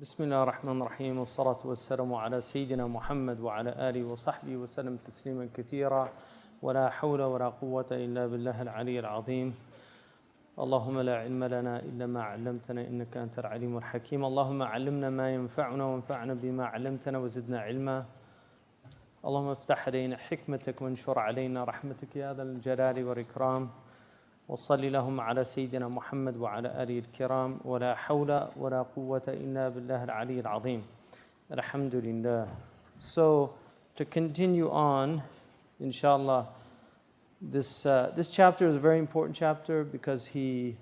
بسم الله الرحمن الرحيم والصلاة والسلام على سيدنا محمد وعلى آله وصحبه وسلم تسليما كثيرا ولا حول ولا قوة إلا بالله العلي العظيم. اللهم لا علم لنا إلا ما علمتنا إنك أنت العليم الحكيم. اللهم علمنا ما ينفعنا وانفعنا بما علمتنا وزدنا علما. اللهم افتح علينا حكمتك وانشر علينا رحمتك يا ذا الجلال والإكرام. وصلي اللهم على سيدنا محمد وعلى آله الكرام ولا حول ولا قوة إلا بالله العلي العظيم. Alhamdulillah. So to continue on, inshallah, this chapter is a very important chapter because he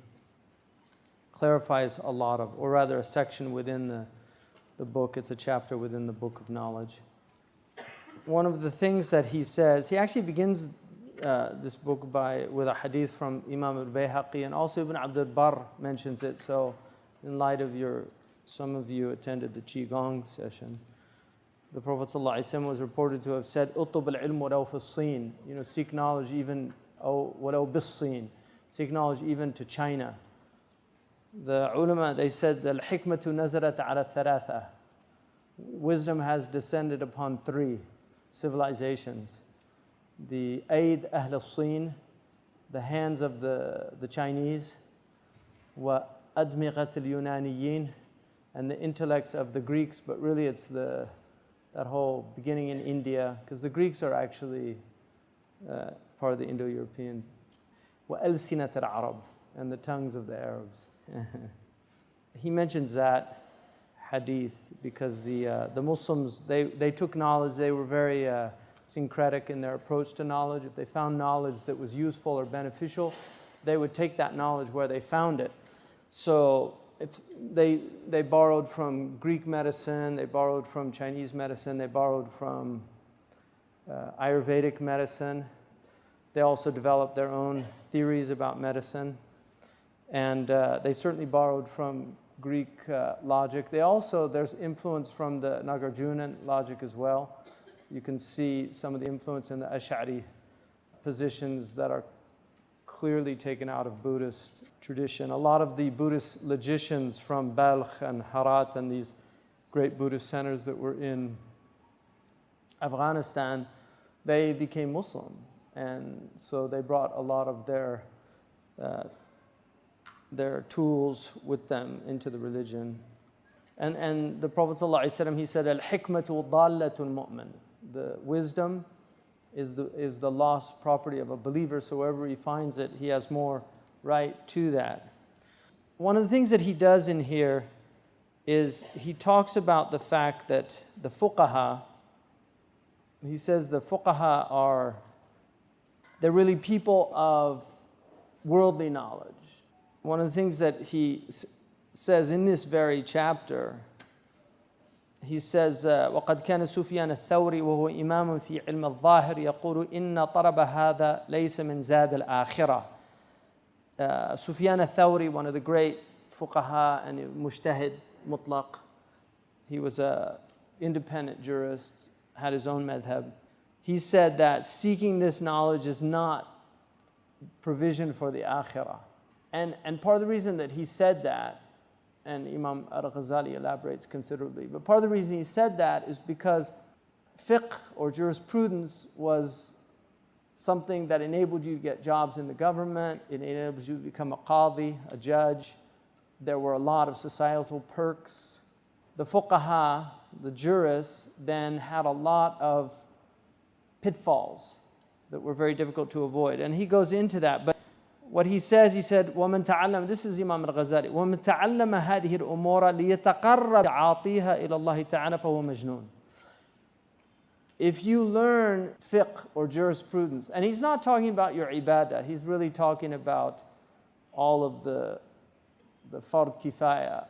clarifies a lot of, or rather a section within the book. It's a chapter within the book of knowledge. One of the things that he says, he actually begins this book with a hadith from Imam al-Bayhaqi, and also Ibn Abdul Barr mentions it. So in light of some of you attended the Qigong session. The Prophet ﷺ was reported to have said, "Utub al-ilm walaw fi as-Sin." Seek knowledge even walaw bis-Sin. Seek knowledge even to China. The ulama, they said, "Al-hikmatu nazarat ala thalatha." Wisdom has descended upon three civilizations. The aid ahl al-Sin, the hands of the Chinese, wa admighat al-Yunaniyin, and the intellects of the Greeks, but really it's that whole beginning in India, because the Greeks are actually part of the Indo-European, wa alsinat al-Arab, and the tongues of the Arabs. He mentions that hadith because the Muslims, they took knowledge, they were very syncretic in their approach to knowledge. If they found knowledge that was useful or beneficial, they would take that knowledge where they found it. So if they borrowed from Greek medicine, they borrowed from Chinese medicine, they borrowed from Ayurvedic medicine. They also developed their own theories about medicine. And they certainly borrowed from Greek logic. There's influence from the Nagarjunan logic as well. You can see some of the influence in the Ash'ari positions that are clearly taken out of Buddhist tradition. A lot of the Buddhist logicians from Balkh and Herat and these great Buddhist centers that were in Afghanistan, they became Muslim. And so they brought a lot of their tools with them into the religion. And the Prophet ﷺ, he said, "Al-hikmatu dallatul mu'min." The wisdom is the lost property of a believer, so wherever he finds it, he has more right to that. One of the things that he does in here is he talks about the fact that the fuqaha, he says the fuqaha they're really people of worldly knowledge. One of the things that he says in this very chapter, he says, وَقَدْ كَانَ سُفْيَانَ الثَّوْرِي وَهُوَ إِمَامٌ فِي عِلْمِ الظَّاهِرِ يَقُولُ إِنَّ طَلَبَ هَذَا لَيْسَ مِنْ زَادِ الْآخِرَةِ Sufyan al-Thawri, one of the great fuqaha and mujtahid mutlaq. He was an independent jurist, had his own madhab. He said that seeking this knowledge is not provision for the akhirah. And part of the reason that he said that, and Imam Al-Ghazali elaborates considerably, but part of the reason he said that is because fiqh or jurisprudence was something that enabled you to get jobs in the government, it enables you to become a qadi, a judge. There were a lot of societal perks. The fuqaha, the jurists, then had a lot of pitfalls that were very difficult to avoid. And he goes into that. But what he said, وَمَنْ تَعَلَّمَ, this is Imam Al-Ghazali, وَمَنْ تَعَلَّمَ هَذِهِ الْأُمُورَ لِيَتَقَرَّبَ عَاطِيهَا إِلَى اللَّهِ تَعَالَى فَهُوَ مَجْنُونَ. If you learn fiqh or jurisprudence, and he's not talking about your ibadah, he's really talking about all of the fard kifaya,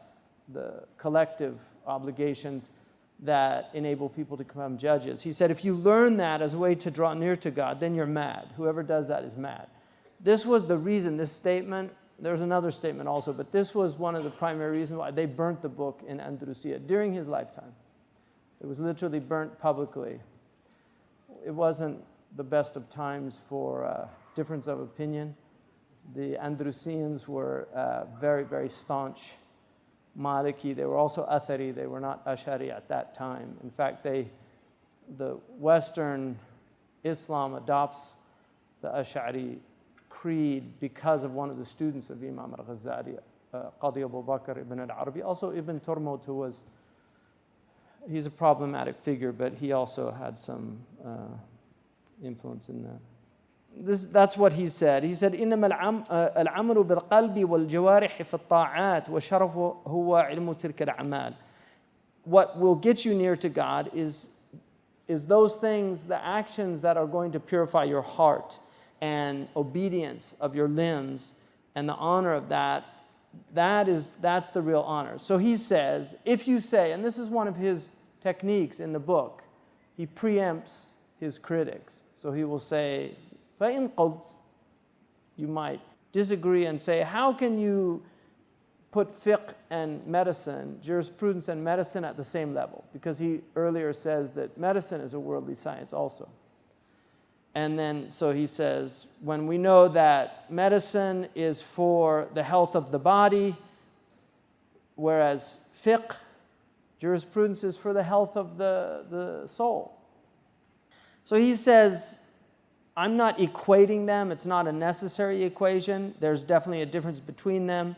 the collective obligations that enable people to become judges. He said, if you learn that as a way to draw near to God, then you're mad. Whoever does that is mad. This was the reason, this statement, there's another statement also, but this was one of the primary reasons why they burnt the book in Andalusia during his lifetime. It was literally burnt publicly. It wasn't the best of times for difference of opinion. The Andalusians were very, very staunch Maliki. They were also Athari. They were not Ash'ari at that time. In fact, the Western Islam adopts the Ash'ari creed because of one of the students of Imam Al-Ghazali, Qadi Abu Bakr ibn al-Arabi. Also Ibn Turmut, he's a problematic figure, but he also had some influence in that. That's what he said. He said, إنما العمل بالقلب والجوارح في الطاعات والشرف هو علم تلك الأعمال. What will get you near to God is those things, the actions that are going to purify your heart and obedience of your limbs and the honor of that. That's the real honor. So he says, if you say, and this is one of his techniques in the book, he preempts his critics. So he will say, فَإِن قُلْتَ, you might disagree and say, how can you put fiqh and medicine, jurisprudence and medicine at the same level? Because he earlier says that medicine is a worldly science also. And then, so he says, when we know that medicine is for the health of the body, whereas fiqh, jurisprudence, is for the health of the soul. So he says, I'm not equating them. It's not a necessary equation. There's definitely a difference between them.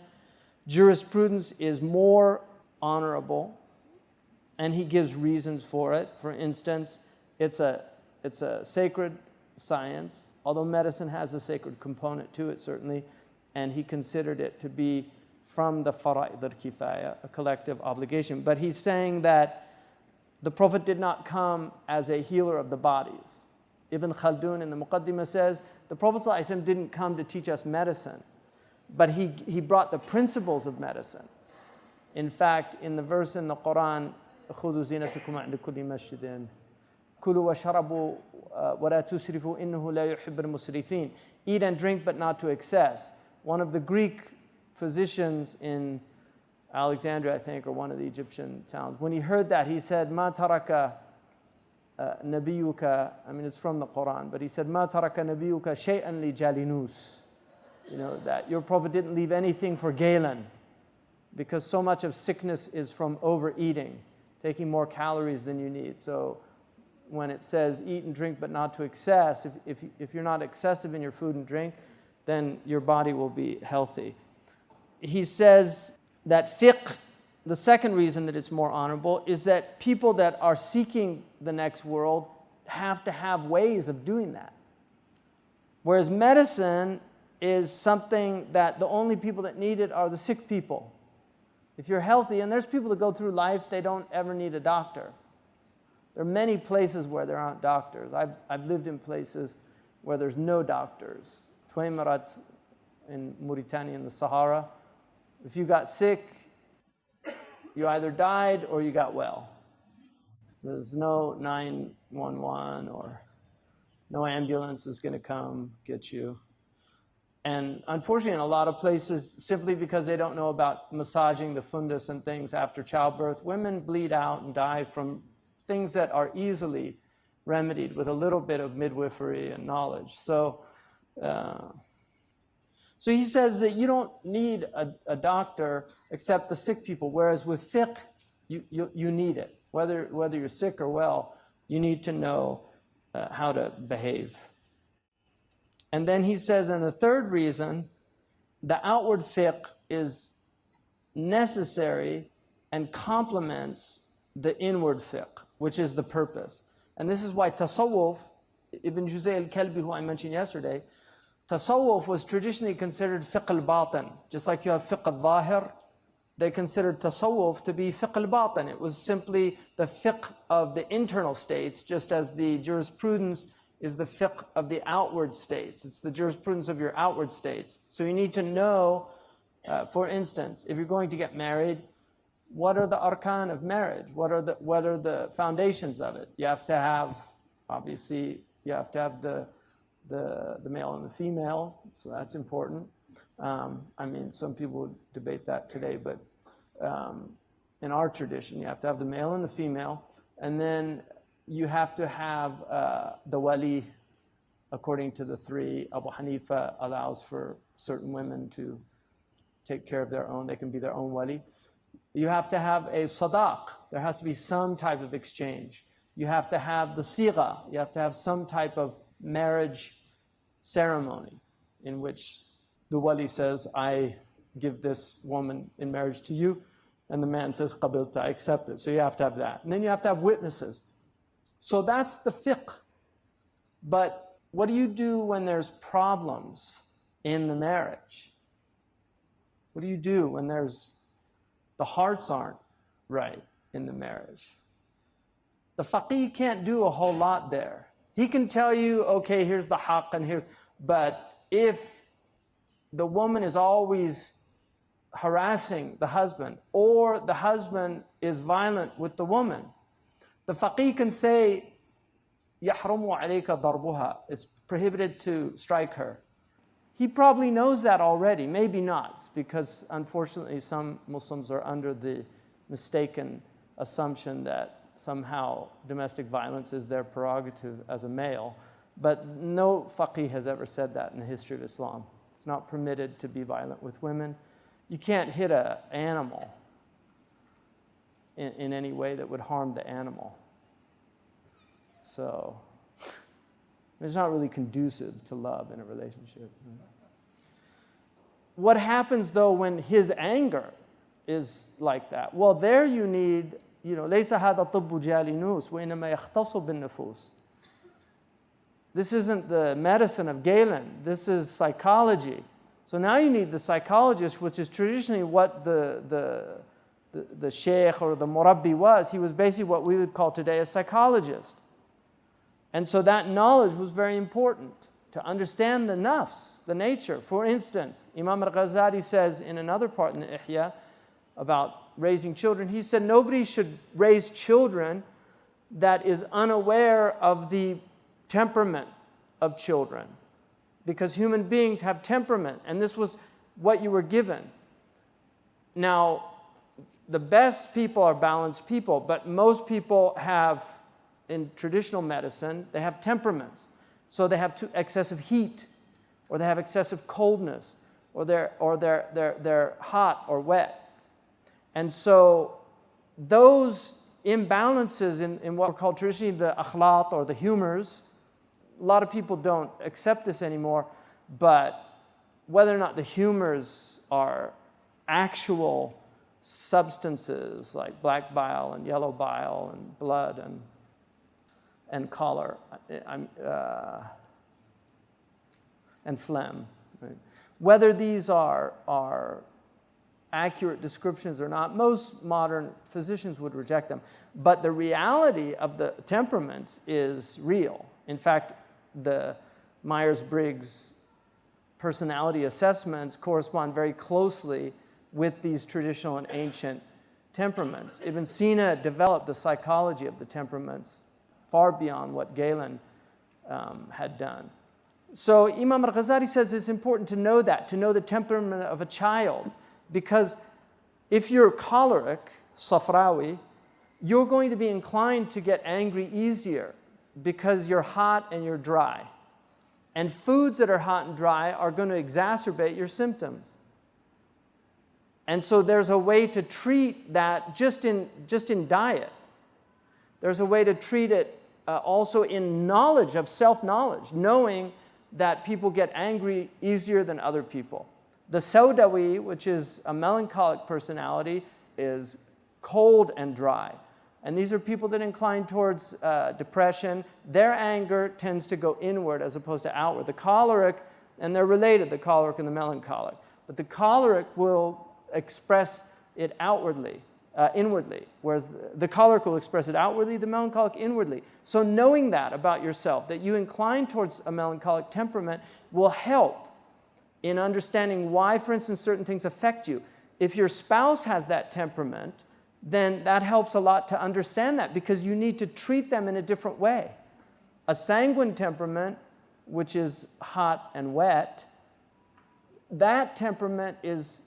Jurisprudence is more honorable, and he gives reasons for it. For instance, it's a sacred science, although medicine has a sacred component to it, certainly, and he considered it to be from the fara'id al-kifaya, a collective obligation. But he's saying that the Prophet did not come as a healer of the bodies. Ibn Khaldun in the Muqaddimah says, the Prophet ﷺ didn't come to teach us medicine, but he brought the principles of medicine. In fact, in the verse in the Quran, خُذُوا زِينَتَكُمْ عِنْدَ كُلِّ مَسْجِدٍ كُلُوا وَاشْرَبُوا وَلَا تُسْرِفُوا إِنَّهُ لَا يُحِبُّ الْمُسْرِفِينَ. Eat and drink, but not to excess. One of the Greek physicians in Alexandria, I think, or one of the Egyptian towns, when he heard that, he said, مَا تَرَكَ نَبِيُّكَ, I mean, it's from the Quran, but he said, مَا تَرَكَ نَبِيُّكَ شَيْئًا لِجَالِنُوس. You know, that your Prophet didn't leave anything for Galen, because so much of sickness is from overeating, taking more calories than you need. So when it says eat and drink but not to excess, if you're not excessive in your food and drink, then your body will be healthy. He says that fiqh, the second reason that it's more honorable, is that people that are seeking the next world have to have ways of doing that. Whereas medicine is something that the only people that need it are the sick people. If you're healthy, and there's people that go through life, they don't ever need a doctor. There are many places where there aren't doctors. I've lived in places where there's no doctors. Tuaymarat in Mauritania in the Sahara. If you got sick, you either died or you got well. There's no 911 or no ambulance is going to come get you. And unfortunately, in a lot of places, simply because they don't know about massaging the fundus and things after childbirth, women bleed out and die from things that are easily remedied with a little bit of midwifery and knowledge. So he says that you don't need a doctor except the sick people, whereas with fiqh, you need it. Whether you're sick or well, you need to know how to behave. And then he says, and the third reason, the outward fiqh is necessary and complements the inward fiqh, which is the purpose. And this is why tasawwuf, Ibn Juzay al-Kalbi, who I mentioned yesterday, tasawwuf was traditionally considered fiqh al-batin. Just like you have fiqh al-zahir, they considered tasawwuf to be fiqh al-batin. It was simply the fiqh of the internal states, just as the jurisprudence is the fiqh of the outward states. It's the jurisprudence of your outward states. So you need to know, for instance, if you're going to get married, what are the arkan of marriage? What are the foundations of it? You have to have, obviously, you have to have the male and the female, so that's important. I mean, some people would debate that today, but in our tradition, you have to have the male and the female, and then you have to have the wali, according to the three. Abu Hanifa allows for certain women to take care of their own. They can be their own wali. You have to have a sadaq. There has to be some type of exchange. You have to have the sigha. You have to have some type of marriage ceremony in which the wali says, I give this woman in marriage to you, and the man says, qabilta, I accept it. So you have to have that. And then you have to have witnesses. So that's the fiqh. But what do you do when there's problems in the marriage? What do you do when the hearts aren't right in the marriage? The faqih can't do a whole lot there. He can tell you, okay, here's the haqq and here's, but if the woman is always harassing the husband, or the husband is violent with the woman, the faqih can say, يَحْرُمُ عَلَيْكَ ضَرْبُهَا. It's prohibited to strike her. He probably knows that already, maybe not, because unfortunately some Muslims are under the mistaken assumption that somehow domestic violence is their prerogative as a male. But no faqih has ever said that in the history of Islam. It's not permitted to be violent with women. You can't hit an animal in any way that would harm the animal. So it's not really conducive to love in a relationship. What happens though when his anger is like that? Well, there you need, لَيْسَ هَذَا طِبُّ جَالِنُوس وَإِنَّمَا يَخْتَصُ بِالنُّفُوسِ. This isn't the medicine of Galen. This is psychology. So now you need the psychologist, which is traditionally what the Shaykh or the Murabbi was. He was basically what we would call today a psychologist. And so that knowledge was very important to understand the nafs, the nature. For instance, Imam Al-Ghazali says in another part in the Ihya about raising children, he said nobody should raise children that is unaware of the temperament of children, because human beings have temperament, and this was what you were given. Now, the best people are balanced people, but most people have, in traditional medicine, they have temperaments. So they have excessive heat, or they have excessive coldness, or they're hot or wet. And so those imbalances in what are called traditionally the akhlaq or the humors, a lot of people don't accept this anymore, but whether or not the humors are actual substances like black bile and yellow bile and blood and choler and phlegm, right? Whether these are accurate descriptions or not, most modern physicians would reject them. But the reality of the temperaments is real. In fact, the Myers-Briggs personality assessments correspond very closely with these traditional and ancient temperaments. Ibn Sina developed the psychology of the temperaments far beyond what Galen had done. So Imam Al-Ghazali says it's important to know that, to know the temperament of a child, because if you're choleric, Safrawi, you're going to be inclined to get angry easier because you're hot and you're dry. And foods that are hot and dry are going to exacerbate your symptoms. And so there's a way to treat that just in diet. There's a way to treat it also in knowledge of self-knowledge, knowing that people get angry easier than other people. The Sawdawi, which is a melancholic personality, is cold and dry. And these are people that incline towards depression. Their anger tends to go inward as opposed to outward. The choleric, and they're related, the choleric and the melancholic, but the choleric will express it inwardly, whereas the choleric will express it outwardly, the melancholic inwardly. So knowing that about yourself, that you incline towards a melancholic temperament, will help in understanding why, for instance, certain things affect you. If your spouse has that temperament, then that helps a lot to understand that, because you need to treat them in a different way. A sanguine temperament, which is hot and wet, that temperament is,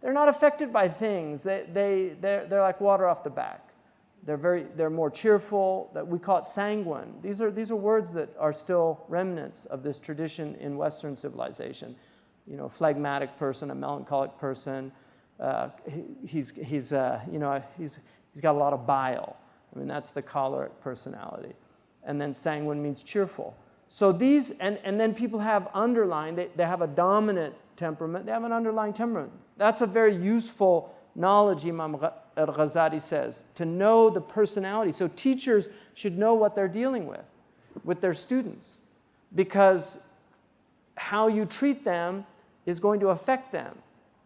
they're not affected by things. They're like water off the back. They're more cheerful. That we call it sanguine. These are words that are still remnants of this tradition in Western civilization. Phlegmatic person, a melancholic person, he's got a lot of bile. I mean, that's the choleric personality. And then sanguine means cheerful. So these, and then people have underlying, they have a dominant temperament, they have an underlying temperament. That's a very useful knowledge, Imam Al-Ghazali says, to know the personality. So teachers should know what they're dealing with their students, because how you treat them is going to affect them.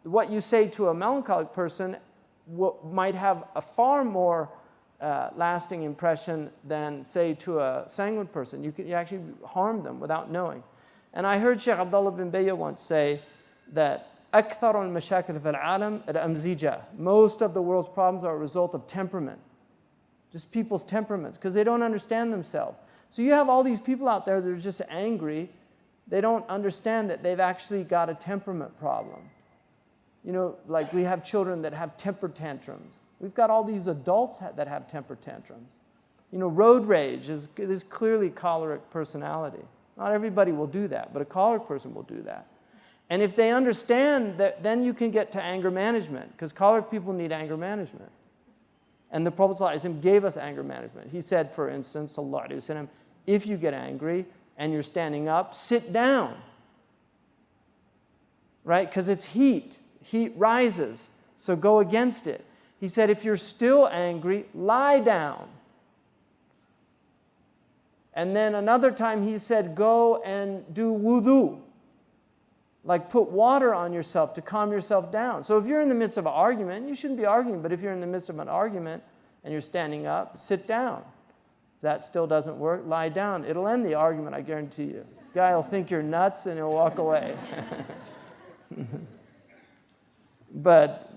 What you say to a melancholic person might have a far more lasting impression than, say, to a sanguine person. You actually harm them without knowing. And I heard Shaykh Abdullah bin Bayya once say that أكثر المشاكل في العالم الأمزجة. Most of the world's problems are a result of temperament, just people's temperaments, because they don't understand themselves. So you have all these people out there that are just angry. They don't understand that they've actually got a temperament problem. You know, like we have children that have temper tantrums. We've got all these adults that have temper tantrums. You know, road rage is clearly choleric personality. Not everybody will do that, but a choleric person will do that. And if they understand that, then you can get to anger management, because choleric people need anger management. And the Prophet ﷺ gave us anger management. He said, for instance, sallallahu alaihi wasallam, if you get angry and you're standing up, sit down. Right? Because it's heat. Heat rises, so go against it. He said, if you're still angry, lie down. And then another time he said, go and do wudu. Like put water on yourself to calm yourself down. So if you're in the midst of an argument, you shouldn't be arguing, but if you're in the midst of an argument and you're standing up, sit down. If that still doesn't work, lie down. It'll end the argument, I guarantee you. The guy will think you're nuts and he'll walk away. But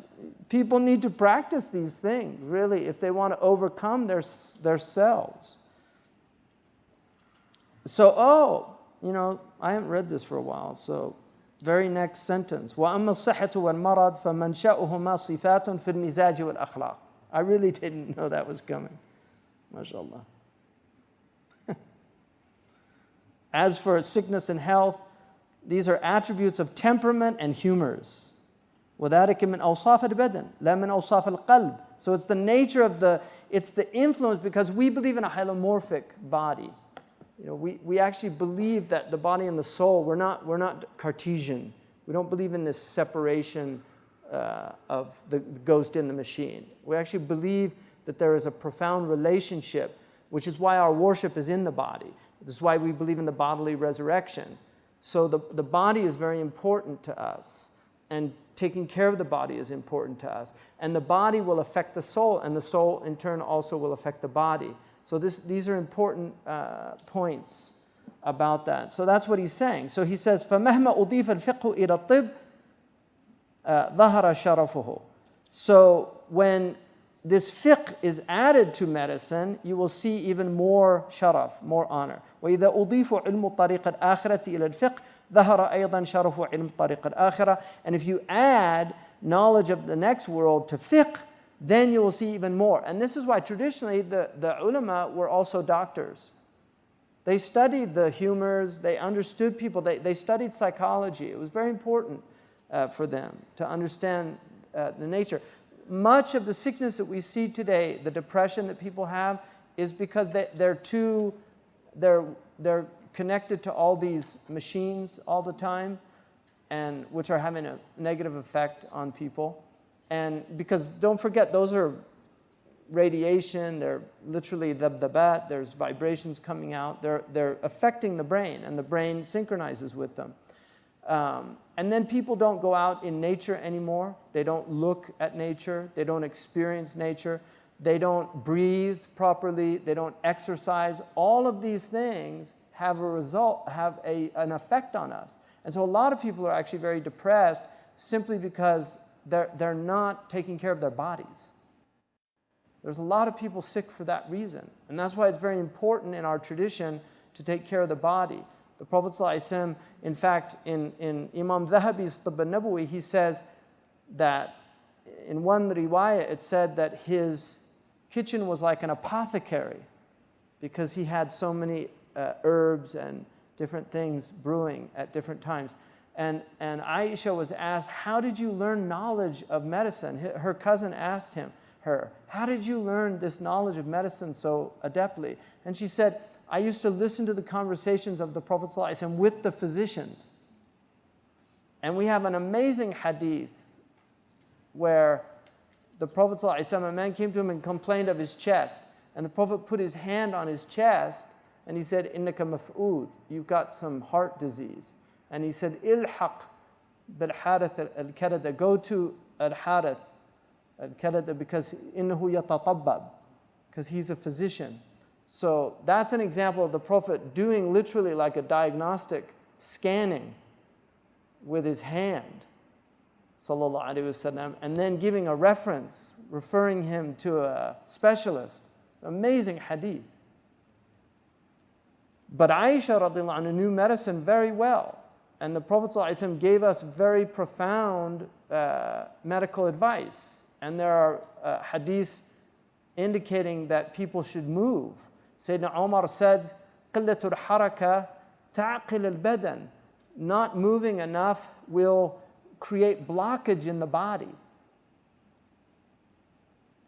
people need to practice these things, really, if they want to overcome their selves. So, I haven't read this for a while, so very next sentence. وَأَمَّا الصِّحَّةُ وَالْمَرَضُ فَمَنْشَأُهُمَا صِفَاتٌ فِي الْمِزَاجِ وَالْأَخْلَاقِ. I really didn't know that was coming. MashaAllah. As for sickness and health, these are attributes of temperament and humors. وَذَلِكَ مِنْ أَوْصَافِ الْبَدَنِ لَا مِنْ أَوْصَافِ الْقَلْبِ. So it's the nature of it's the influence, because we believe in a holomorphic body. We actually believe that the body and the soul, we're not Cartesian. We don't believe in this separation of the ghost in the machine. We actually believe that there is a profound relationship, which is why our worship is in the body. This is why we believe in the bodily resurrection. So the body is very important to us, and taking care of the body is important to us. And the body will affect the soul, and the soul in turn also will affect the body. So these are important points about that. So that's what he's saying. So he says, فَمَهْمَا أُضِيفَ الْفِقْهُ إِلَى الطِّبِّ ظَهَرَ شَرَفُهُ. So when this fiqh is added to medicine, you will see even more sharaf, more honor. وَإِذَا أُضِيفُ عِلْمُ الطَّرِيقِ الْآخِرَةِ إِلَى الْفِقْهِ ظَهَرَ أَيْضًا شَرَفُ عِلْمُ الطَّرِيقِ الْآخِرَةِ. And if you add knowledge of the next world to fiqh, then you will see even more. And this is why traditionally the ulama were also doctors. They studied the humors, they understood people, they studied psychology. It was very important for them to understand the nature. Much of the sickness that we see today, the depression that people have, is because they're connected to all these machines all the time, and which are having a negative effect on people. And because don't forget, those are radiation, they're literally the bat, there's vibrations coming out, they're affecting the brain, and the brain synchronizes with them. And then people don't go out in nature anymore. They don't look at nature, they don't experience nature, they don't breathe properly, they don't exercise. All of these things have an effect on us. And so a lot of people are actually very depressed simply because they're not taking care of their bodies. There's a lot of people sick for that reason. And that's why it's very important in our tradition to take care of the body. The Prophet ﷺ, in fact, in Imam Dhahabi's Tibb al-Nabawi, he says that in one riwayah, it said that his kitchen was like an apothecary because he had so many herbs and different things brewing at different times. And Aisha was asked, how did you learn knowledge of medicine? Her cousin asked her, how did you learn this knowledge of medicine so adeptly? And she said, I used to listen to the conversations of the Prophet ﷺ with the physicians. And we have an amazing hadith where the Prophet ﷺ, a man came to him and complained of his chest. And the Prophet put his hand on his chest and he said, Innaka maf'ud, you've got some heart disease. And he said, Ilhaq bil Harith al-Karada, go to al-Harith al-Karada because innahu yatatabbab, because he's a physician. So that's an example of the Prophet doing literally like a diagnostic scanning with his hand, sallallahu alaihi wasallam, and then giving a reference, referring him to a specialist. Amazing hadith. But Aisha radiallahu anha knew medicine very well. And the Prophet ﷺ gave us very profound medical advice. And there are hadiths indicating that people should move. Sayyidina Umar said, قِلَّةُ الْحَرَكَةِ تَعْقِلَ الْبَدَنِ. Not moving enough will create blockage in the body.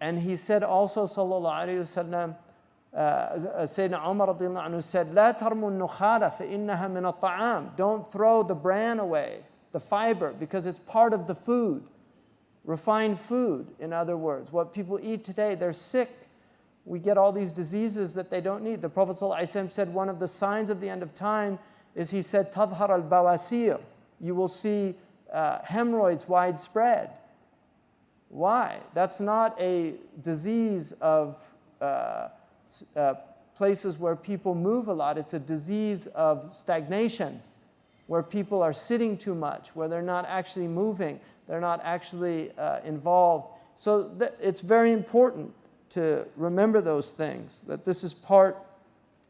And he said also, sallallahu alayhi wa sallam, Sayyidina Umar radiallahu anhu said, لا ترموا النخالة فإنها من الطعام. Don't throw the bran away, the fiber, because it's part of the food. Refined food, in other words. What people eat today, they're sick. We get all these diseases that they don't need. The Prophet ﷺ said one of the signs of the end of time is, he said, تظهر البواسير. You will see hemorrhoids widespread. Why? That's not a disease of places where people move a lot. It's a disease of stagnation, where people are sitting too much, where they're not actually moving, they're not actually involved. So it's very important to remember those things, that this is part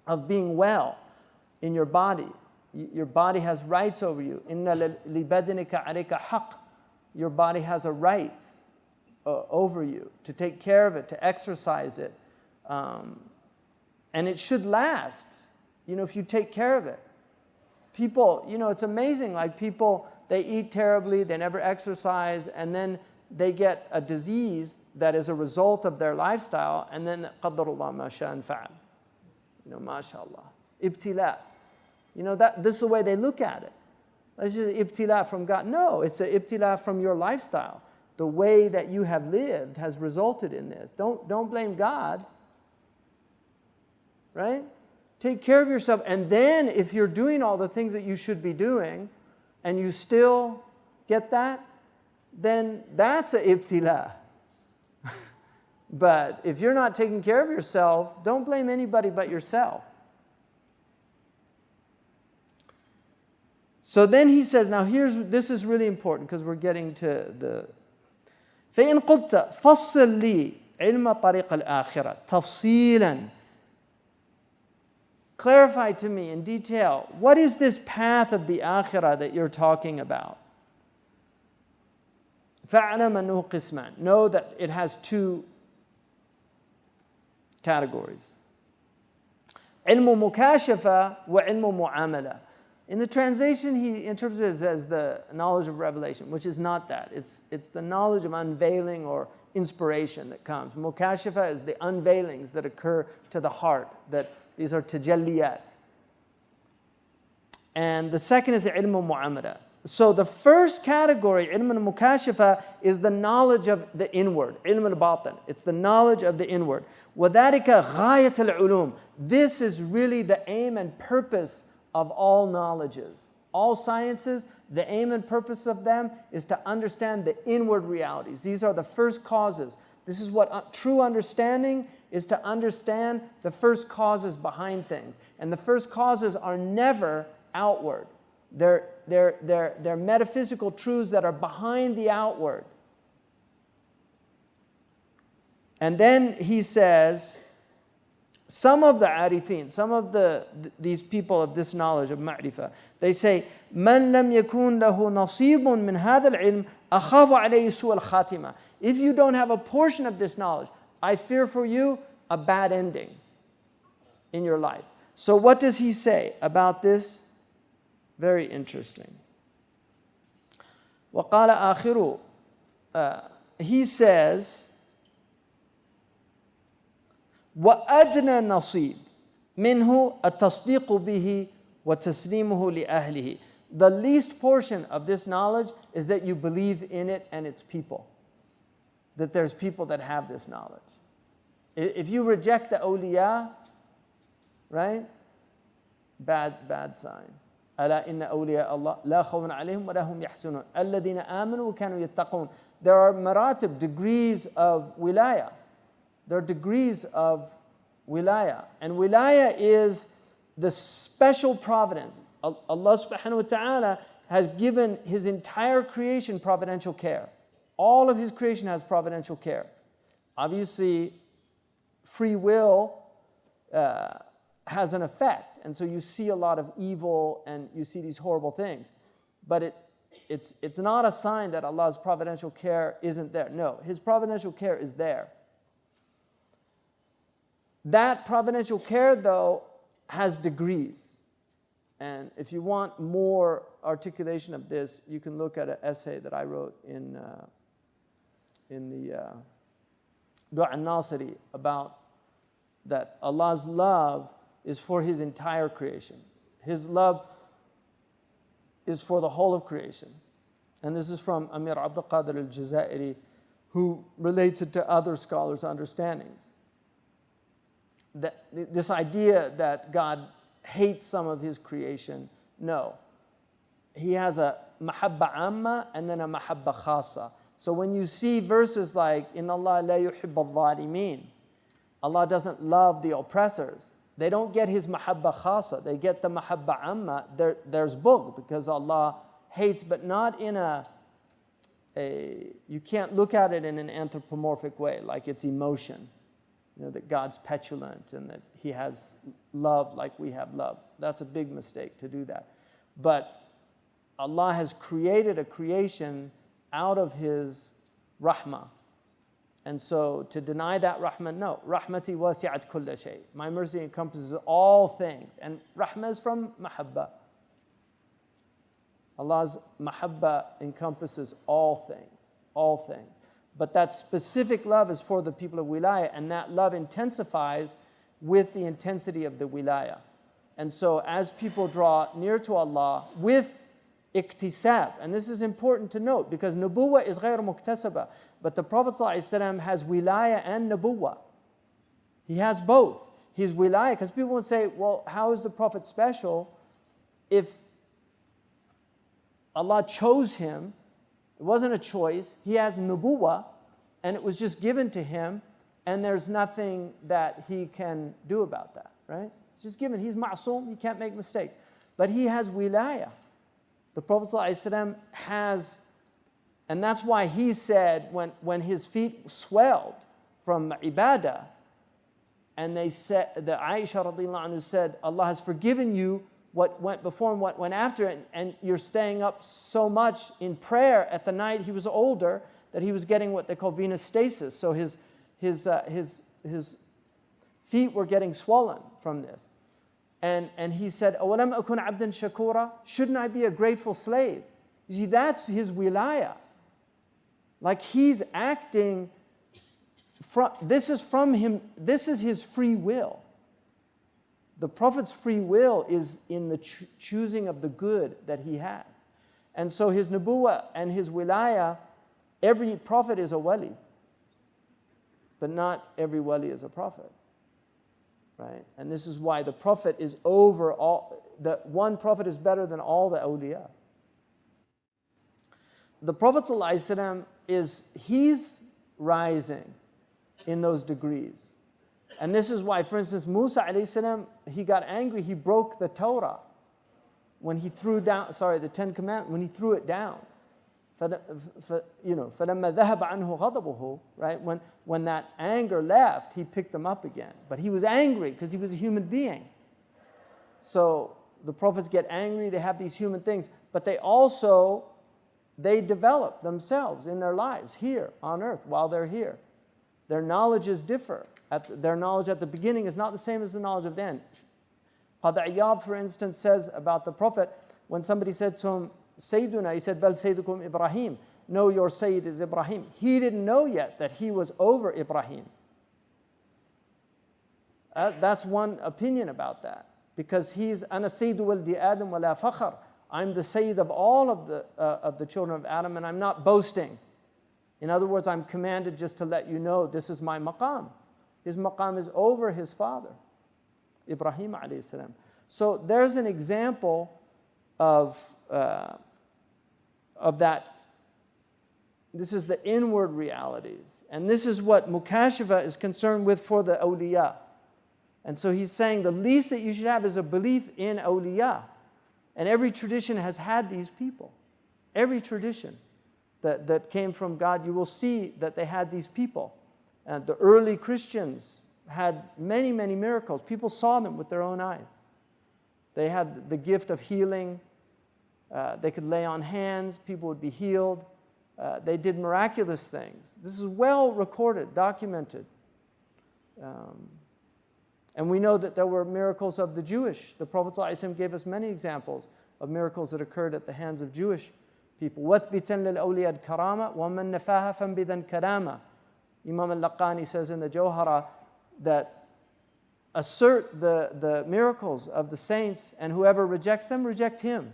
of being well in your body. Your body has rights over you. إِنَّ لِبَدْنِكَ عَلَيْكَ حَقٍّ. Your body has a right over you, to take care of it, to exercise it. And it should last, if you take care of it. People, it's amazing, like people, they eat terribly, they never exercise, and then they get a disease that is a result of their lifestyle, and then قَدَّرُ اللَّهُ مَا شَاءَ فَعَلَ. MashaAllah. Ibtila. This is the way they look at it. It's just ibtila from God. No, it's an ibtila from your lifestyle. The way that you have lived has resulted in this. Don't blame God. Right? Take care of yourself. And then if you're doing all the things that you should be doing, and you still get that, then that's an ibtila. But if you're not taking care of yourself, don't blame anybody but yourself. So then he says, now this is really important, because we're getting to the فإن قلت فصل لي علم طريق الآخرة تفصيلا. Clarify to me in detail, what is this path of the akhirah that you're talking about? فَاعْلَمْ أَنَّهُ قِسْمًا. Know that it has two categories. علم مكاشفة وعلم معاملة. In the translation, he interprets it as the knowledge of revelation, which is not that. It's the knowledge of unveiling or inspiration that comes. Mukashafa is the unveilings that occur to the heart, that these are tajalliyat. And the second is ilm mu'amala. So the first category, ilm al-mukashafa, is the knowledge of the inward, ilm al-batin. It's the knowledge of the inward. وَذَلِكَ غَايَةَ الْعُلُومِ. This is really the aim and purpose of all knowledges. All sciences, the aim and purpose of them is to understand the inward realities. These are the first causes. This is what true understanding is, to understand the first causes behind things. And the first causes are never outward. They're metaphysical truths that are behind the outward. And then he says, some of the arifin, some of these people of this knowledge of ma'rifah, they say, مَنْ لَمْ يَكُنْ لَهُ نَصِيبٌ مِنْ هَذَا الْعِلْمِ أَخَافُ عَلَيْهِ سُوءَ الْخَاتِمَةِ. If you don't have a portion of this knowledge, I fear for you a bad ending in your life. So what does he say about this? Very interesting. وقال آخر, he says, وأدنى نصيب منه التصديق به وتسليمه لأهله. The least portion of this knowledge is that you believe in it and its people. That there's people that have this knowledge. If you reject the awliya, right? Bad sign. ألا إن أولياء الله لا خوف عليهم ولا هم يحزنون الذين آمنوا وكانوا يتقون. There are maratib, degrees of wilaya. There are degrees of wilaya. And wilaya is the special providence. Allah subhanahu wa ta'ala has given His entire creation providential care. All of His creation has providential care. Obviously, free will has an effect. And so you see a lot of evil and you see these horrible things. But it's not a sign that Allah's providential care isn't there. No, His providential care is there. That providential care, though, has degrees. And if you want more articulation of this, you can look at an essay that I wrote in the Dua al-Nasiri about that Allah's love is for His entire creation. His love is for the whole of creation. And this is from Amir Abdul Qadir al-Jazairi, who relates it to other scholars' understandings. This idea that God hates some of His creation, no. He has a mahabba amma and then a mahabba khasa. So when you see verses like, Inna Allah la yuhibbu al-zalimin, Allah doesn't love the oppressors, they don't get His mahabba khasa, they get the mahabba amma. There's bughd, because Allah hates, but not in you can't look at it in an anthropomorphic way, like it's emotion. You know, that God's petulant and that He has love like we have love. That's a big mistake to do that. But Allah has created a creation out of His rahmah. And so to deny that rahmah, no. Rahmati wasi'at kulla shay. My mercy encompasses all things. And rahmah is from mahabba. Allah's mahabba encompasses all things. All things. But that specific love is for the people of wilaya, and that love intensifies with the intensity of the wilaya. And so as people draw near to Allah with iktisab, and this is important to note because nubuwwah is ghayr muktasaba, but the Prophet ﷺ has wilaya and nubuwwah. He has both. His wilaya, because people will say, well, how is the Prophet special if Allah chose him? It wasn't a choice. He has nubuwwah, and it was just given to him, and there's nothing that he can do about that, right? It's just given. He's ma'soom, he can't make mistakes. But he has wilaya. The Prophet ﷺ has, and that's why he said when his feet swelled from ibadah, and they said, the Aisha radiallahu anhu said, Allah has forgiven you what went before and what went after, and you're staying up so much in prayer at the night. He was older, that he was getting what they call venous stasis. So his feet were getting swollen from this. And he said, أَوَلَمْ أَكُنْ عَبْدًا شَكُورًا? Shouldn't I be a grateful slave? You see, that's his wilaya. Like he's acting, this is from him, this is his free will. The Prophet's free will is in the choosing of the good that he has. And so his nubuwwah and his wilaya, every prophet is a wali. But not every wali is a prophet. Right? And this is why the Prophet is over all, the one Prophet is better than all the awliya. The Prophet ﷺ he's rising in those degrees. And this is why, for instance, Musa ﷺ, he got angry, he broke the Torah when he threw down, the Ten Commandments, when he threw it down. فَلَمَّا ذَهَبَ عَنْهُ غَضَبُهُ, right? When that anger left, he picked them up again. But he was angry because he was a human being. So the prophets get angry, they have these human things, but they develop themselves in their lives here on earth while they're here. Their knowledges differ. Their knowledge at the beginning is not the same as the knowledge of the end. Qadi Iyad, for instance, says about the Prophet, when somebody said to him, Sayyiduna, he said, Bal Sayyidukum Ibrahim. No, your Sayyid is Ibrahim. He didn't know yet that he was over Ibrahim. That's one opinion about that. Because he's, Ana Sayyidu waldi Adam wa la fakhr. I'm the Sayyid of all of the children of Adam, and I'm not boasting. In other words, I'm commanded just to let you know this is my maqam. His maqam is over his father, Ibrahim alayhi salam. So there's an example of that. This is the inward realities. And this is what Mukashafa is concerned with for the awliya. And so he's saying the least that you should have is a belief in awliya. And every tradition has had these people. Every tradition that came from God, you will see that they had these people. And the early Christians had many, many miracles. People saw them with their own eyes. They had the gift of healing. They could lay on hands. People would be healed. They did miraculous things. This is well recorded, documented. And we know that there were miracles of the Jewish. The Prophet ﷺ gave us many examples of miracles that occurred at the hands of Jewish people. وَثْبِتًا لِلْأَوْلِيَا الْكَرَامَةِ وَمَنْ نَفَاهَ فَانْبِذًا كَرَامَةً. Imam Al-Laqani says in the Jawhara that assert the miracles of the saints, and whoever rejects them, reject him.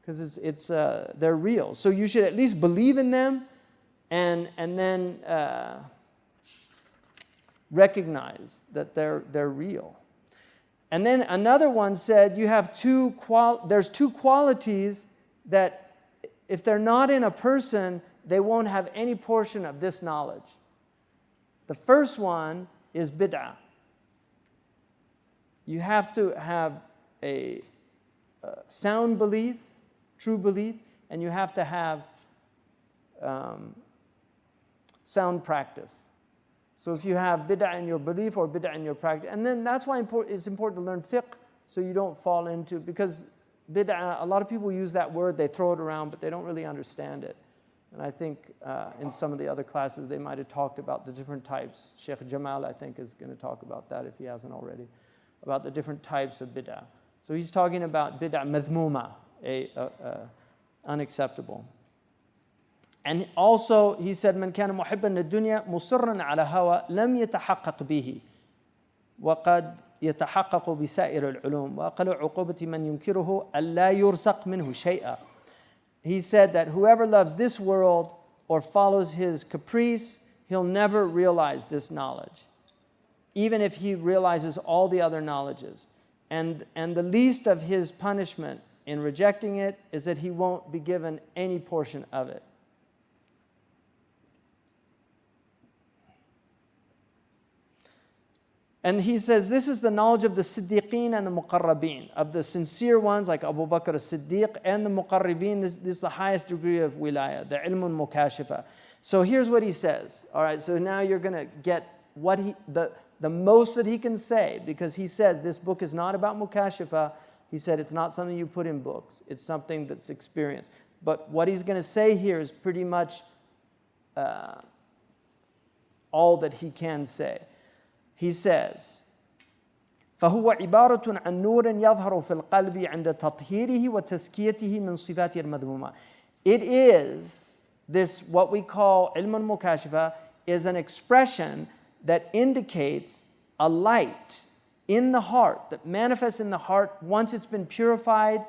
Because they're real. So you should at least believe in them and then recognize that they're real. And then another one said you have there's two qualities that if they're not in a person, they won't have any portion of this knowledge. The first one is bid'ah. You have to have a sound belief, true belief, and you have to have sound practice. So if you have bid'ah in your belief or bid'ah in your practice, and then that's why it's important to learn fiqh so you don't fall into, because bid'ah, a lot of people use that word, they throw it around, but they don't really understand it. And I think in some of the other classes they might have talked about the different types. Shaykh Jamal, I think, is going to talk about that if he hasn't already, about the different types of bid'ah. So he's talking about bid'ah madhmuma, unacceptable. And also he said, من كان محبا للدنيا مصرا على هوى لم يتحقق به وقد يتحقق بسائر العلوم وأقل عقوبة من ينكره ألا يرزق منه شيئا. He said that whoever loves this world or follows his caprice, he'll never realize this knowledge, even if he realizes all the other knowledges. And the least of his punishment in rejecting it is that he won't be given any portion of it. And he says this is the knowledge of the Siddiqeen and the Muqarrabeen, of the sincere ones like Abu Bakr as-Siddiq and the Muqarrabeen. This is the highest degree of wilayah, the ilmun mukashifa. So here's what he says. All right, so now you're going to get what the most that he can say, because he says this book is not about mukashifa. He said it's not something you put in books. It's something that's experienced. But what he's going to say here is pretty much all that he can say. He says, فهو عبارة عن نور يظهر في القلب عند تطهيره وتزكيته من صفاته المذمومة. It is this, what we call علم المكاشفة, is an expression that indicates a light in the heart, that manifests in the heart once it's been purified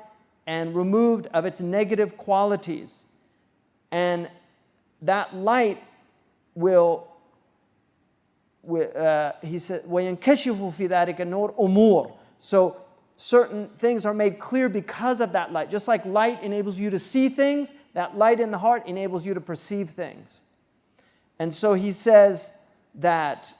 and removed of its negative qualities. And that light will he said, وَيَنْكَشِفُ فِي ذَلِكَ النُّورُ أُمُورٌ. So certain things are made clear because of that light. Just like light enables you to see things, that light in the heart enables you to perceive things. And so he says that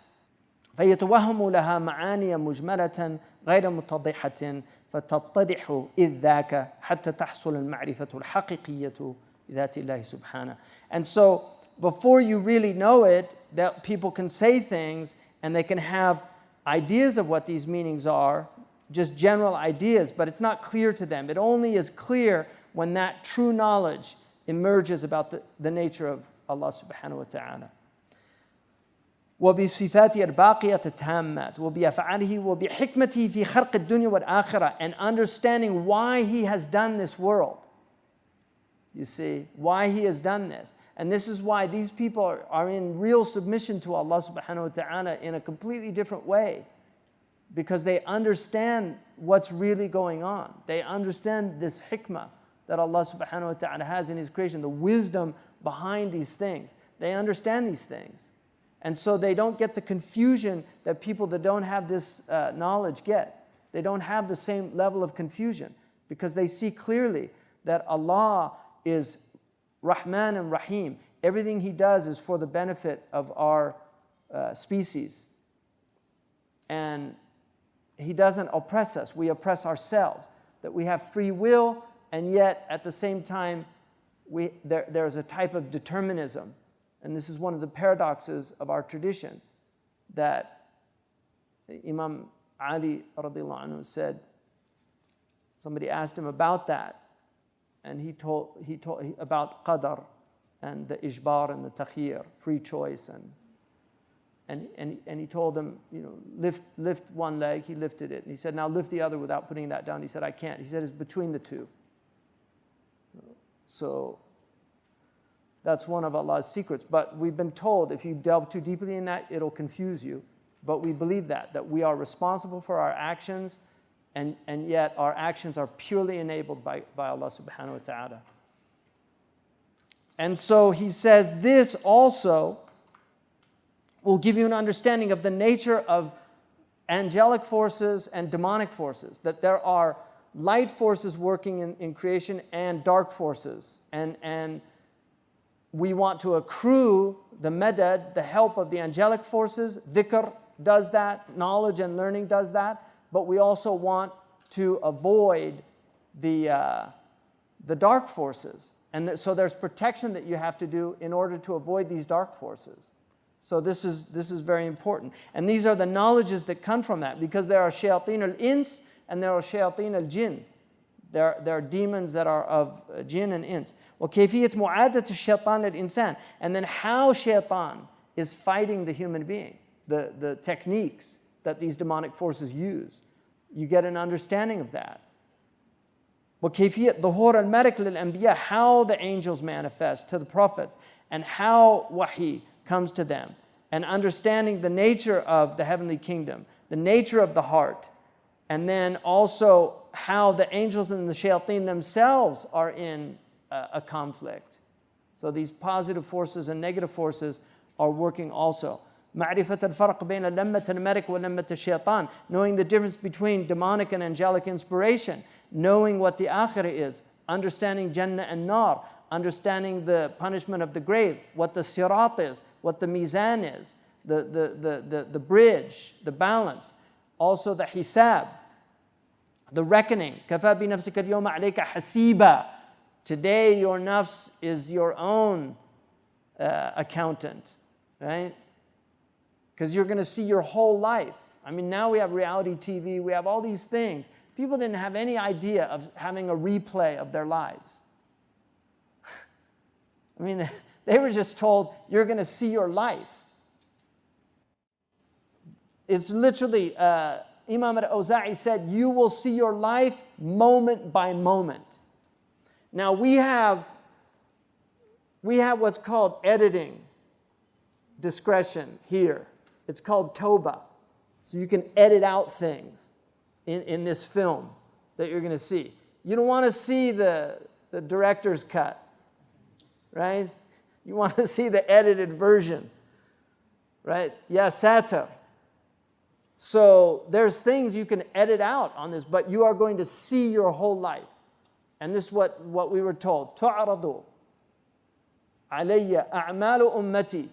فَيَتَوَهَّمُ لَهَا مَعَانِيَ مُجْمَلَةً غَيْرَ مُتَضِحَةٍ فَتَتَّضِحُ إِذْ ذَاكَ حَتَّى تَحْصُلَ الْمَعْرِفَةُ الْحَقِيقِيَّةُ بِذَاتِ اللَّهِ سُبْحَانَهُ. And so before you really know it, that people can say things and they can have ideas of what these meanings are, just general ideas, but it's not clear to them. It only is clear when that true knowledge emerges about the nature of Allah subhanahu wa ta'ala. وبصفاته الباقية التامات وبأفعاله وبحكمته في خلق الدنيا والآخرة, and understanding why he has done this world You see, why He has done this. And this is why these people are in real submission to Allah subhanahu wa ta'ala in a completely different way. Because they understand what's really going on. They understand this hikmah that Allah subhanahu wa ta'ala has in His creation, the wisdom behind these things. They understand these things. And so they don't get the confusion that people that don't have this knowledge get. They don't have the same level of confusion because they see clearly that Allah is Rahman and Rahim. Everything He does is for the benefit of our species. And He doesn't oppress us. We oppress ourselves. That we have free will, and yet at the same time, there's a type of determinism. And this is one of the paradoxes of our tradition, that Imam Ali radiallahu anhu said, somebody asked him about that, and he told about qadar and the ijbar and the takhir, free choice, and he told them, lift one leg. He lifted it, and he said, now lift the other without putting that down. He said, I can't. He said, it's between the two. So that's one of Allah's secrets. But we've been told if you delve too deeply in that, it'll confuse you. But we believe that we are responsible for our actions, and yet our actions are purely enabled by Allah subhanahu wa ta'ala. And so he says this also will give you an understanding of the nature of angelic forces and demonic forces, that there are light forces working in creation and dark forces. And we want to accrue the madad, the help of the angelic forces. Dhikr does that, knowledge and learning does that, but we also want to avoid the dark forces. And so there's protection that you have to do in order to avoid these dark forces. So this is very important. And these are the knowledges that come from that, because there are shayateen al-ins and there are shayateen al-jinn. There are demons that are of jinn and ins. وَكَيْفِيَّةُ مُعَادَةِ الشَّيْطَانِ الْإِنسان. And then how shaitan is fighting the human being, the techniques that these demonic forces use. You get an understanding of that. وَكَيْفِيَّةُ ظُهُورَ الْمَلَكِ لِلْأَنْبِيَاءِ. How the angels manifest to the prophets, and how wahi comes to them, and understanding the nature of the heavenly kingdom, the nature of the heart, and then also how the angels and the shayateen themselves are in a conflict. So these positive forces and negative forces are working also. معرفة الفرق بين لمة الملك ولمة الشيطان. Knowing the difference between demonic and angelic inspiration. Knowing what the akhirah is. Understanding Jannah and Nar. Understanding the punishment of the grave. What the sirat is. What the mizan is. The bridge. The balance. Also the hisab. The reckoning. كَفَى بِنَفْسِكَ الْيَوْمَ عَلَيْكَ حَسِيبًا. Today your nafs is your own accountant. Right? Because you're going to see your whole life. I mean, now we have reality TV, we have all these things. People didn't have any idea of having a replay of their lives. I mean, they were just told, you're going to see your life. It's literally, Imam al-Awza'i said, you will see your life moment by moment. Now we have what's called editing discretion here. It's called Toba. So you can edit out things in this film that you're going to see. You don't want to see the director's cut, right? You want to see the edited version, right? Ya Satar. So there's things you can edit out on this, but you are going to see your whole life. And this is what we were told. تُعْرَضُ عَلَيَّ أَعْمَالُ أُمَّتِي.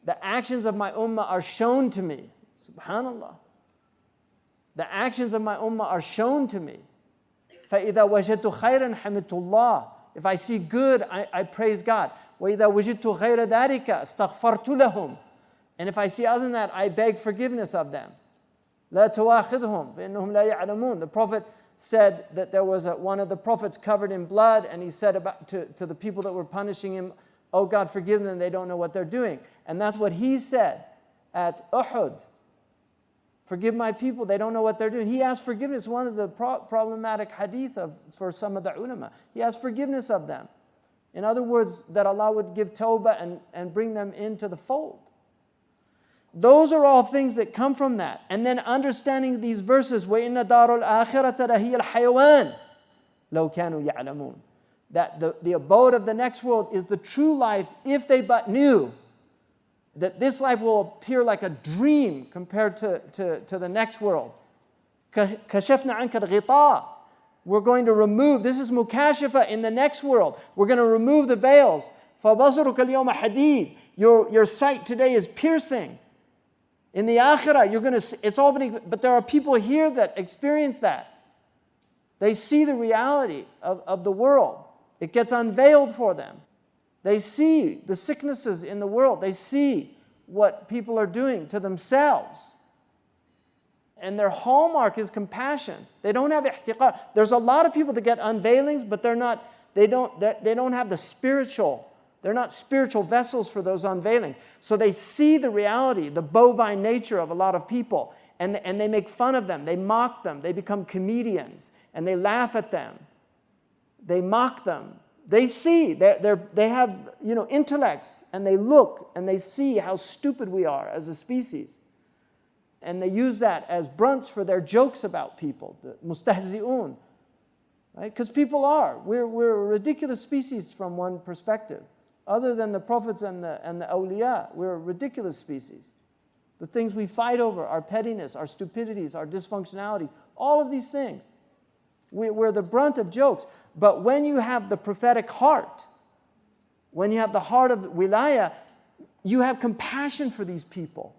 The actions of my ummah are shown to me. Subhanallah. The actions of my ummah are shown to me. فَإِذَا وَجَدْتُ خَيْرًا حَمِدْتُ اللَّهِ. If I see good, I praise God. وَإِذَا وَجِدْتُ غَيْرَ ذَلِكَ اسْتَغْفَرْتُ لَهُمْ. And if I see other than that, I beg forgiveness of them. لَا تُوَاخِذْهُمْ فَإِنَّهُمْ لَا يَعْلَمُونَ. The Prophet said that there was one of the prophets covered in blood, and he said to the people that were punishing him, oh God, forgive them, they don't know what they're doing. And that's what he said at Uhud. Forgive my people, they don't know what they're doing. He asked forgiveness, one of the problematic hadith for some of the ulama. He asked forgiveness of them. In other words, that Allah would give tawbah and bring them into the fold. Those are all things that come from that. And then understanding these verses, وَإِنَّ دَارُ الْآخِرَةَ لَهِيَ الْحَيَوَانِ لَوْ كَانُوا يَعْلَمُونَ. That the abode of the next world is the true life if they but knew that this life will appear like a dream compared to the next world. كَشَفْنَا عَنْكَ الْغِطَاءِ. We're going to remove, this is mukashifa in the next world. We're going to remove the veils. فَبَصَرُكَ الْيَوْمَ حَدِيدٌ. Your sight today is piercing. In the akhirah, you're going to see, it's all but there are people here that experience that. They see the reality of the world. It gets unveiled for them. They see the sicknesses in the world. They see what people are doing to themselves. And their hallmark is compassion. They don't have ihtiqar. There's a lot of people that get unveilings, but they don't have the spiritual. They're not spiritual vessels for those unveilings. So they see the reality, the bovine nature of a lot of people, and they make fun of them. They mock them. They become comedians, and they laugh at them. They mock them. They see, they have intellects, and they look, and they see how stupid we are as a species. And they use that as brunts for their jokes about people, the mustahzi'un. Right? Because people are. We're a ridiculous species from one perspective. Other than the prophets and the awliya, we're a ridiculous species. The things we fight over, our pettiness, our stupidities, our dysfunctionalities, all of these things. We're the brunt of jokes. But when you have the prophetic heart, when you have the heart of wilayah, you have compassion for these people.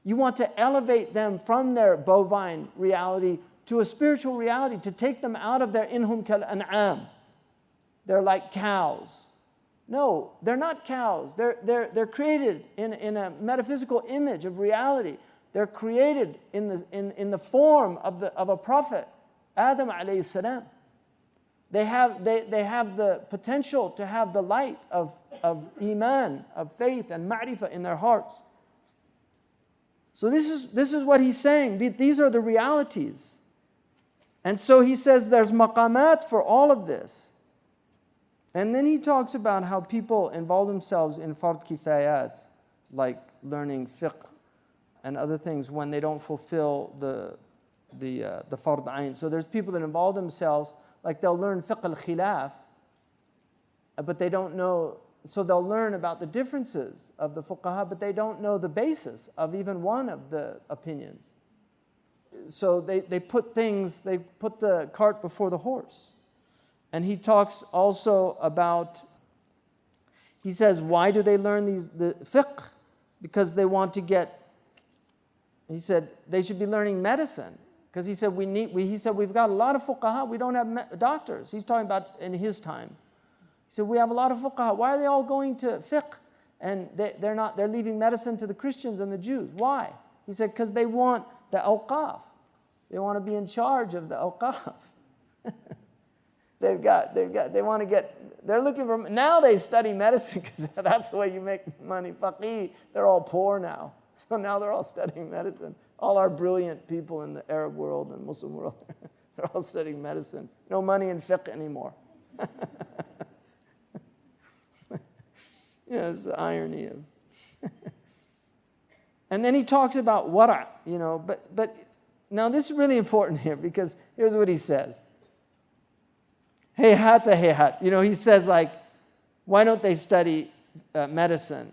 You want to elevate them from their bovine reality to a spiritual reality, to take them out of their inhum kal an'am. They're like cows. No, they're not cows. They're created in a metaphysical image of reality. They're created in the form of a prophet, Adam alayhi salam. They have the potential to have the light of iman, of faith and ma'rifah in their hearts. So this is what he's saying. These are the realities. And so he says there's maqamat for all of this. And then he talks about how people involve themselves in fard kifayat, like learning fiqh and other things when they don't fulfill the fard ayn. So there's people that involve themselves, like they'll learn fiqh al-khilaf, but they don't know, so they'll learn about the differences of the fuqaha, but they don't know the basis of even one of the opinions. So they put the cart before the horse. And he talks also about, he says, why do they learn the fiqh? Because they want to get, he said, they should be learning medicine. Because he said, we've got a lot of fuqaha, we don't have doctors. He's talking about in his time. He said, we have a lot of fuqaha. Why are they all going to fiqh? And they're leaving medicine to the Christians and the Jews. Why? He said, because they want the awqaf. They want to be in charge of the awqaf. They're looking for, now they study medicine because that's the way you make money. Faqih, they're all poor now. So now they're all studying medicine. All our brilliant people in the Arab world and Muslim world, they're all studying medicine. No money in fiqh anymore. Yeah, it's the irony of. And then he talks about wara', but now this is really important here because here's what he says. Hayhat. He says why don't they study medicine?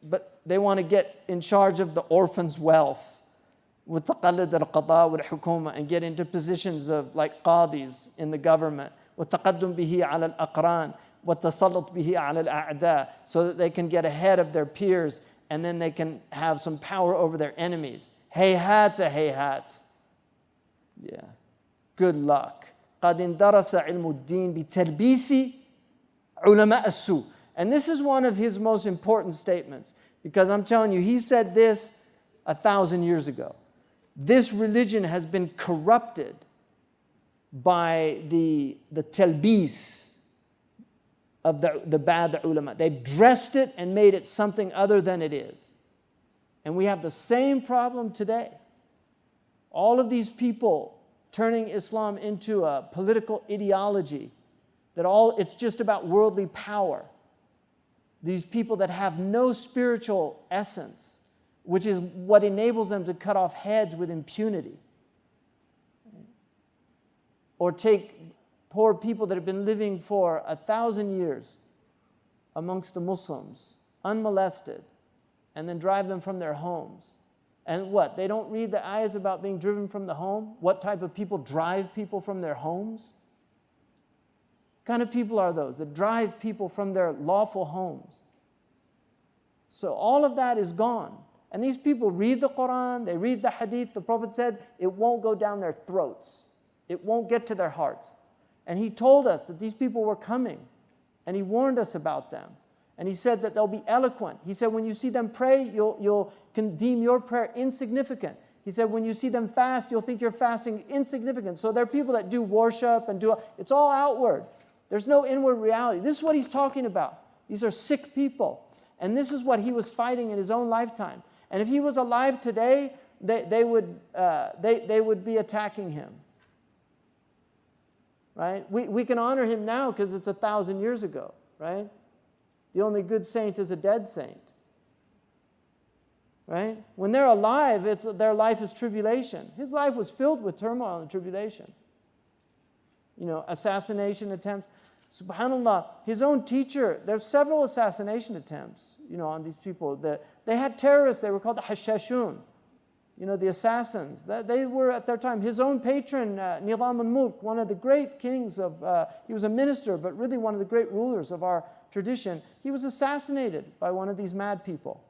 But they want to get in charge of the orphans' wealth with taqallud al-qada wal-hukuma and get into positions of like qadis in the government. وَتَقَدُّمْ بِهِ عَلَى الْأَقْرَانِ وَالتَّسَلُّطْ بِهِ عَلَى الْأَعْدَاءِ so that they can get ahead of their peers and then they can have some power over their enemies. Hayhat. Yeah. Good luck. قَدْ اندرس علم الدين بتلبيس علماء السوء. And this is one of his most important statements because I'm telling you, he said this 1,000 years ago. This religion has been corrupted by the talbis of the bad ulama. They've dressed it and made it something other than it is. And we have the same problem today. All of these people turning Islam into a political ideology that it's just about worldly power. These people that have no spiritual essence, which is what enables them to cut off heads with impunity. Or take poor people that have been living for 1,000 years amongst the Muslims, unmolested, and then drive them from their homes. And what? They don't read the ayahs about being driven from the home? What type of people drive people from their homes? What kind of people are those that drive people from their lawful homes? So all of that is gone. And these people read the Quran, they read the Hadith. The Prophet said it won't go down their throats. It won't get to their hearts. And he told us that these people were coming. And he warned us about them. And he said that they'll be eloquent. He said when you see them pray, you'll deem your prayer insignificant. He said when you see them fast, you'll think you're fasting insignificant. So there are people that do worship and it's all outward. There's no inward reality. This is what he's talking about. These are sick people. And this is what he was fighting in his own lifetime. And if he was alive today, they would be attacking him. Right? We can honor him now because it's 1,000 years ago, right? The only good saint is a dead saint. Right? When they're alive, their life is tribulation. His life was filled with turmoil and tribulation. Assassination attempts. SubhanAllah, his own teacher, there's several assassination attempts, on these people. They had terrorists, they were called the Hashashun, the assassins. They were at their time. His own patron, Nizam al-Mulk, one of the great kings he was a minister, but really one of the great rulers of our tradition, he was assassinated by one of these mad people.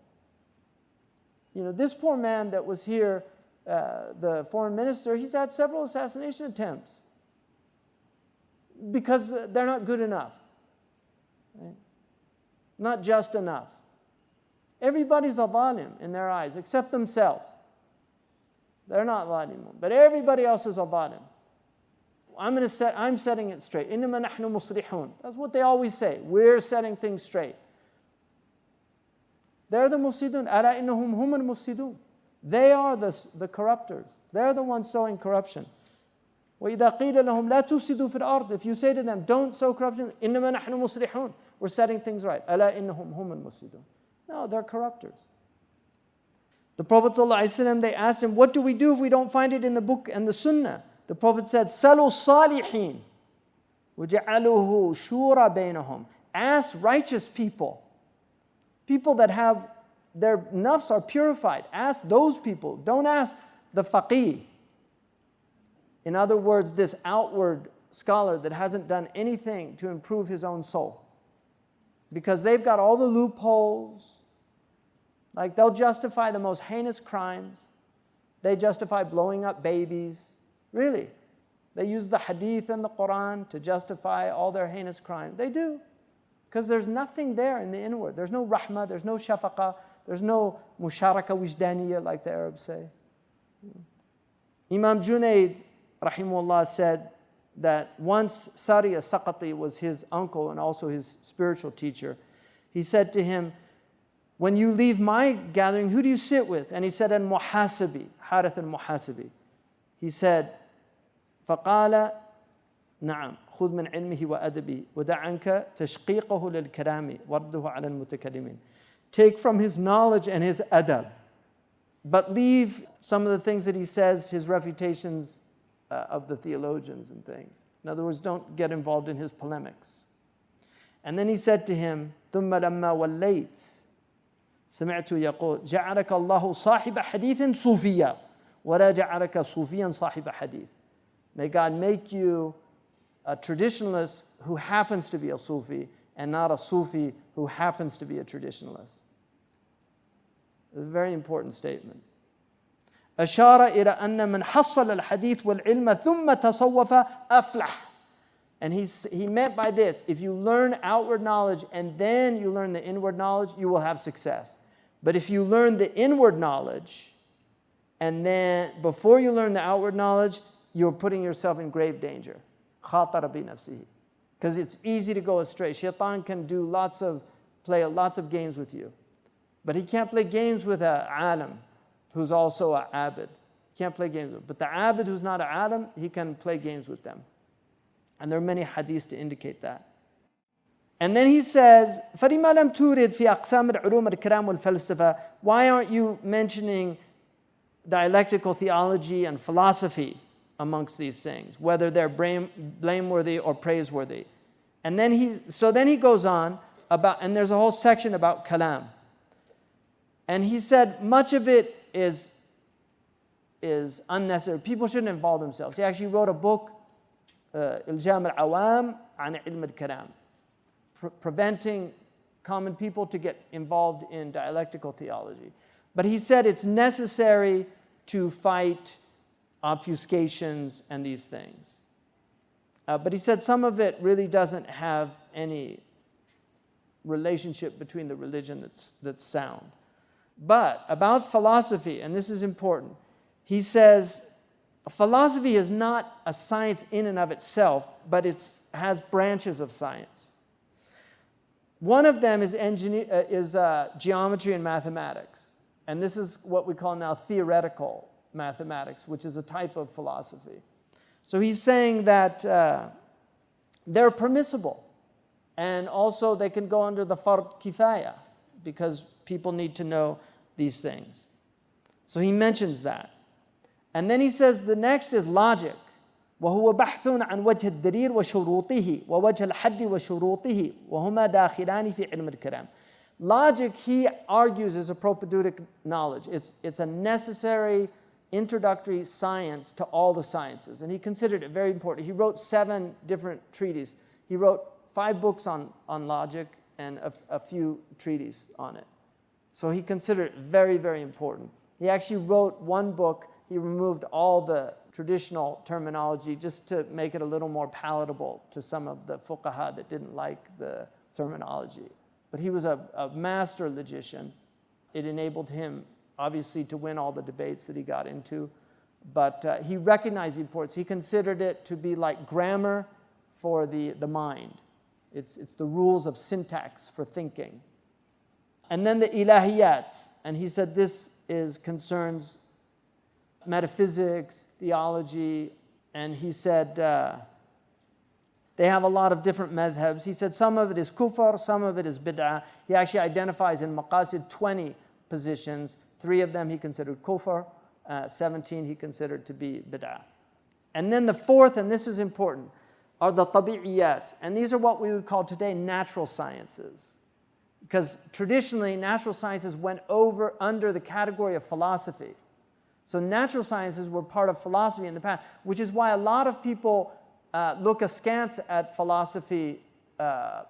This poor man that was here, the foreign minister, he's had several assassination attempts because they're not good enough, right? Not just enough. Everybody's a zalim in their eyes except themselves. They're not zalimun, but everybody else is a zalim. I'm setting it straight. إِنَّمَا نَحْنُ مُصْلِحُونَ. That's what they always say. We're setting things straight. They're the mufsidun. أَلَا إِنَّهُمْ هُمُ الْمُفْسِدُونَ. They are the corruptors. They're the ones sowing corruption. وَإِذَا قِيلَ لَهُمْ لَا تُفْسِدُوا فِي الْأَرْضِ. If you say to them, don't sow corruption, إِنَّمَا نَحْنُ مُصْلِحُونَ. We're setting things right. أَلَا إِنَّهُمْ هُمُ الْمُفْسِدُونَ. No, they're corruptors. The Prophet ﷺ, they asked him, what do we do if we don't find it in the book and the sunnah? The Prophet said, سَلُوا الصَّالِحِينَ وَجَعَلُوهُ شُورَ بَيْنَهُم. Ask righteous people. People that have their nafs are purified. Ask those people. Don't ask the faqih. In other words, this outward scholar that hasn't done anything to improve his own soul. Because they've got all the loopholes. Like they'll justify the most heinous crimes. They justify blowing up babies. Really. They use the hadith and the Quran to justify all their heinous crimes. They do. Because there's nothing there in the inward. There's no rahmah, there's no shafaqah, there's no musharaka wijdaniyah like the Arabs say. Imam Junaid, rahimahullah, said that once Sari al-Saqati was his uncle and also his spiritual teacher. He said to him, when you leave my gathering, who do you sit with? And he said, al-Muhasabi, Harith al-Muhasabi. He said, فَقَالَ نعم خذ من علمه وأدبه ودع عنك تشقيقه للكلام ورده على المتكلمين. Take from his knowledge and his adab, but leave some of the things that he says, his refutations of the theologians and things. In other words, don't get involved in his polemics. And then he said to him, ثم لما وليت سمعت يقول جعلك الله صاحب حديث صوفيا ولا جعلك صوفيا صاحب حديث. May God make you a traditionalist who happens to be a Sufi and not a Sufi who happens to be a traditionalist. It's a very important statement. أشار إلى أن من حصل الحديث والعلم ثم تصوف أفلح. And he meant by this, if you learn outward knowledge and then you learn the inward knowledge, you will have success. But if you learn the inward knowledge and then before you learn the outward knowledge, you're putting yourself in grave danger. خاطر بنفسه. Because it's easy to go astray. Shaitan can play lots of games with you. But he can't play games with an alim who's also an abid. He can't play games with. But the abid who's not an alim, he can play games with them. And there are many hadiths to indicate that. And then he says, فَلِمَا لَمْ تُورِدْ فِي أَقْسَامِ الْعُلُومِ الْكِرَامِ وَالْفَلْسَفَةِ. Why aren't you mentioning dialectical theology and philosophy amongst these things, whether they're blameworthy or praiseworthy? And then he goes on about, and there's a whole section about kalam. And he said much of it is unnecessary. People shouldn't involve themselves. He actually wrote a book, إلجام العوام عن علم الكلام, preventing common people to get involved in dialectical theology. But he said it's necessary to fight obfuscations and these things. But he said some of it really doesn't have any relationship between the religion that's sound. But about philosophy, and this is important, he says philosophy is not a science in and of itself, but it has branches of science. One of them is geometry and mathematics. And this is what we call now theoretical mathematics, which is a type of philosophy. So he's saying that they're permissible. And also they can go under the fard kifaya, because people need to know these things. So he mentions that. And then he says the next is logic. وهو بحث عن وجه الدليل وشروطه ووجه الحد وشروطه وهما داخلان في علم الكلام. Logic, he argues, is a propedeutic knowledge. It's a necessary introductory science to all the sciences. And he considered it very important. He wrote 7 different treatises. He wrote 5 books on logic and a few treatises on it. So he considered it very, very important. He actually wrote one book. He removed all the traditional terminology just to make it a little more palatable to some of the fuqaha that didn't like the terminology. But he was a master logician. It enabled him, obviously, to win all the debates that he got into. But he recognized the importance. He considered it to be like grammar for the mind. It's the rules of syntax for thinking. And then the ilahiyats. And he said this concerns metaphysics, theology. And he said they have a lot of different madhabs. He said some of it is kufr, some of it is bid'ah. He actually identifies in maqasid 20 positions. 3 of them he considered kufr, 17 he considered to be bid'ah. And then the 4th, and this is important, are the tabi'iyat. And these are what we would call today natural sciences. Because traditionally, natural sciences went under the category of philosophy. So natural sciences were part of philosophy in the past, which is why a lot of people look askance at philosophy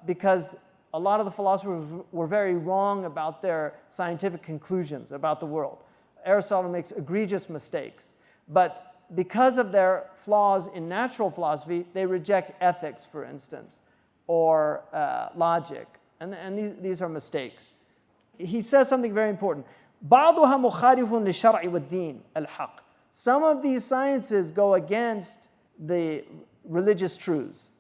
because a lot of the philosophers were very wrong about their scientific conclusions about the world. Aristotle makes egregious mistakes. But because of their flaws in natural philosophy, they reject ethics, for instance, or logic. And these are mistakes. He says something very important. بعضها مخالف للشرع والدين الحق. Some of these sciences go against the religious truths.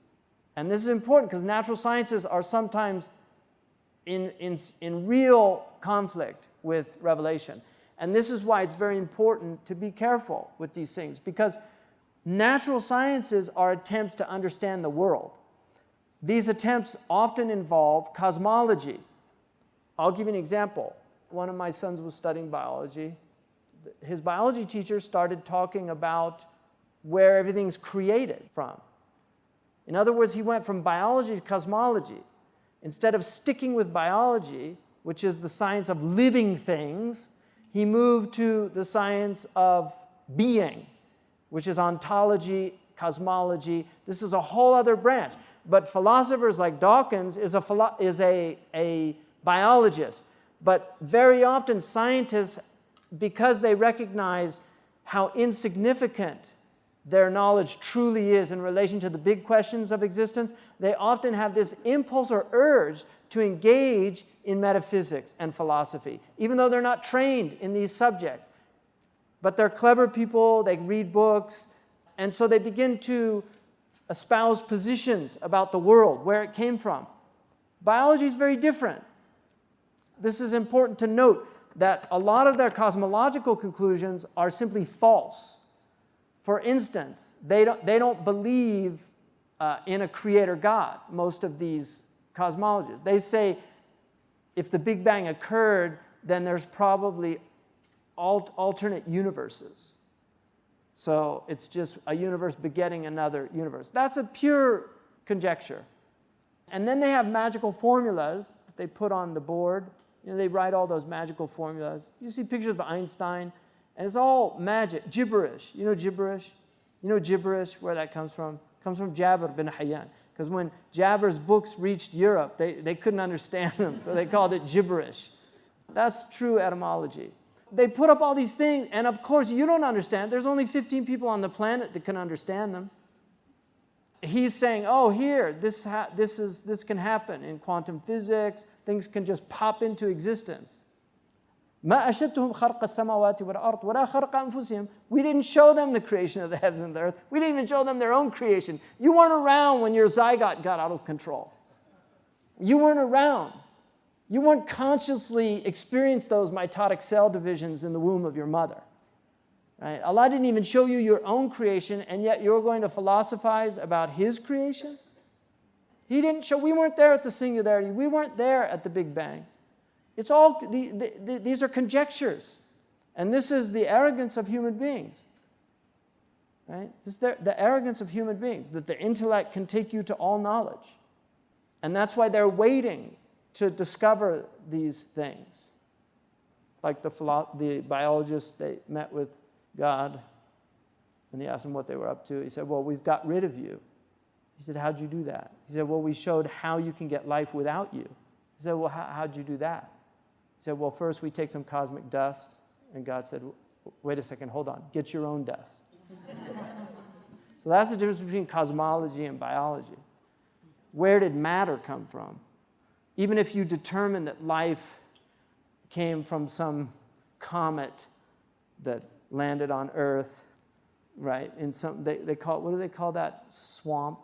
And this is important because natural sciences are sometimes in real conflict with revelation. And this is why it's very important to be careful with these things, because natural sciences are attempts to understand the world. These attempts often involve cosmology. I'll give you an example. One of my sons was studying biology. His biology teacher started talking about where everything's created from. In other words, he went from biology to cosmology. Instead of sticking with biology, which is the science of living things, he moved to the science of being, which is ontology, cosmology. This is a whole other branch. But philosophers like Dawkins is a biologist. But very often scientists, because they recognize how insignificant their knowledge truly is in relation to the big questions of existence, they often have this impulse or urge to engage in metaphysics and philosophy, even though they're not trained in these subjects. But they're clever people, they read books, and so they begin to espouse positions about the world, where it came from. Biology is very different. This is important to note, that a lot of their cosmological conclusions are simply false. For instance, they don't believe in a creator God, most of these cosmologists. They say if the Big Bang occurred, then there's probably alternate universes. So it's just a universe begetting another universe. That's a pure conjecture. And then they have magical formulas that they put on the board. They write all those magical formulas. You see pictures of Einstein, and it's all magic, gibberish. You know gibberish? You know gibberish, where that comes from? It comes from Jabir bin Hayyan. Because when Jabir's books reached Europe, they couldn't understand them, so they called it gibberish. That's true etymology. They put up all these things, and of course you don't understand. There's only 15 people on the planet that can understand them. He's saying, oh, here, this can happen in quantum physics. Things can just pop into existence. ما أشدتهم خلق السماوات والأرض ولا خلق أنفسهم. We didn't show them the creation of the heavens and the earth. We didn't even show them their own creation. You weren't around when your zygote got out of control. You weren't around. You weren't consciously experienced those mitotic cell divisions in the womb of your mother. Right? Allah didn't even show you your own creation, and yet you're going to philosophize about His creation? He didn't show. We weren't there at the singularity. We weren't there at the Big Bang. It's all, these are conjectures. And this is the arrogance of human beings. Right? This is the arrogance of human beings, that the intellect can take you to all knowledge. And that's why they're waiting to discover these things. Like the biologists, they met with God, and he asked them what they were up to. He said, well, we've got rid of you. He said, how'd you do that? He said, well, we showed how you can get life without you. He said, well, how'd you do that? He said, well, first we take some cosmic dust. And God said, wait a second, hold on, get your own dust. So that's the difference between cosmology and biology. Where did matter come from? Even if you determine that life came from some comet that landed on Earth, right? In some, they call, what do they call that swamp?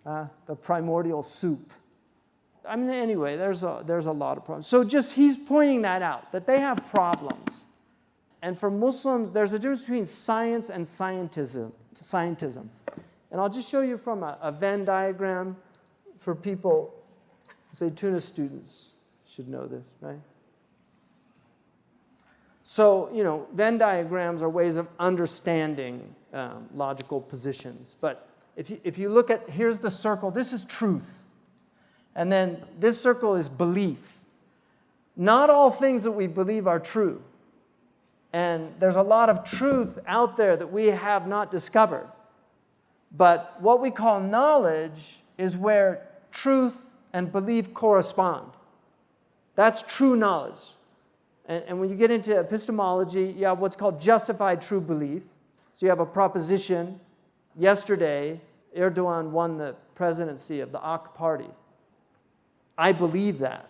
The primordial soup. I mean, anyway, there's a lot of problems. So just he's pointing that out, that they have problems. And for Muslims, there's a difference between science and scientism. And I'll just show you from a Venn diagram for people, say Tunis students should know this, right? So, Venn diagrams are ways of understanding logical positions. But if you look at, here's the circle, this is truth. And then this circle is belief. Not all things that we believe are true. And there's a lot of truth out there that we have not discovered. But what we call knowledge is where truth and belief correspond. That's true knowledge. And when you get into epistemology, you have what's called justified true belief. So you have a proposition. Yesterday, Erdogan won the presidency of the AK party. I believe that.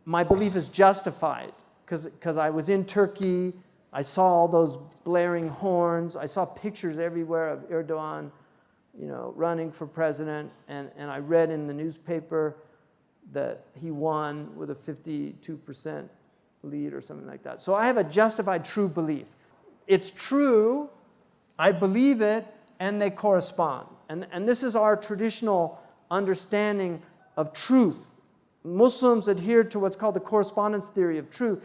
My belief is justified because I was in Turkey. I saw all those blaring horns. I saw pictures everywhere of Erdogan, running for president. And I read in the newspaper that he won with a 52% lead or something like that. So I have a justified true belief. It's true, I believe it, and they correspond. And this is our traditional understanding of truth. Muslims adhere to what's called the correspondence theory of truth.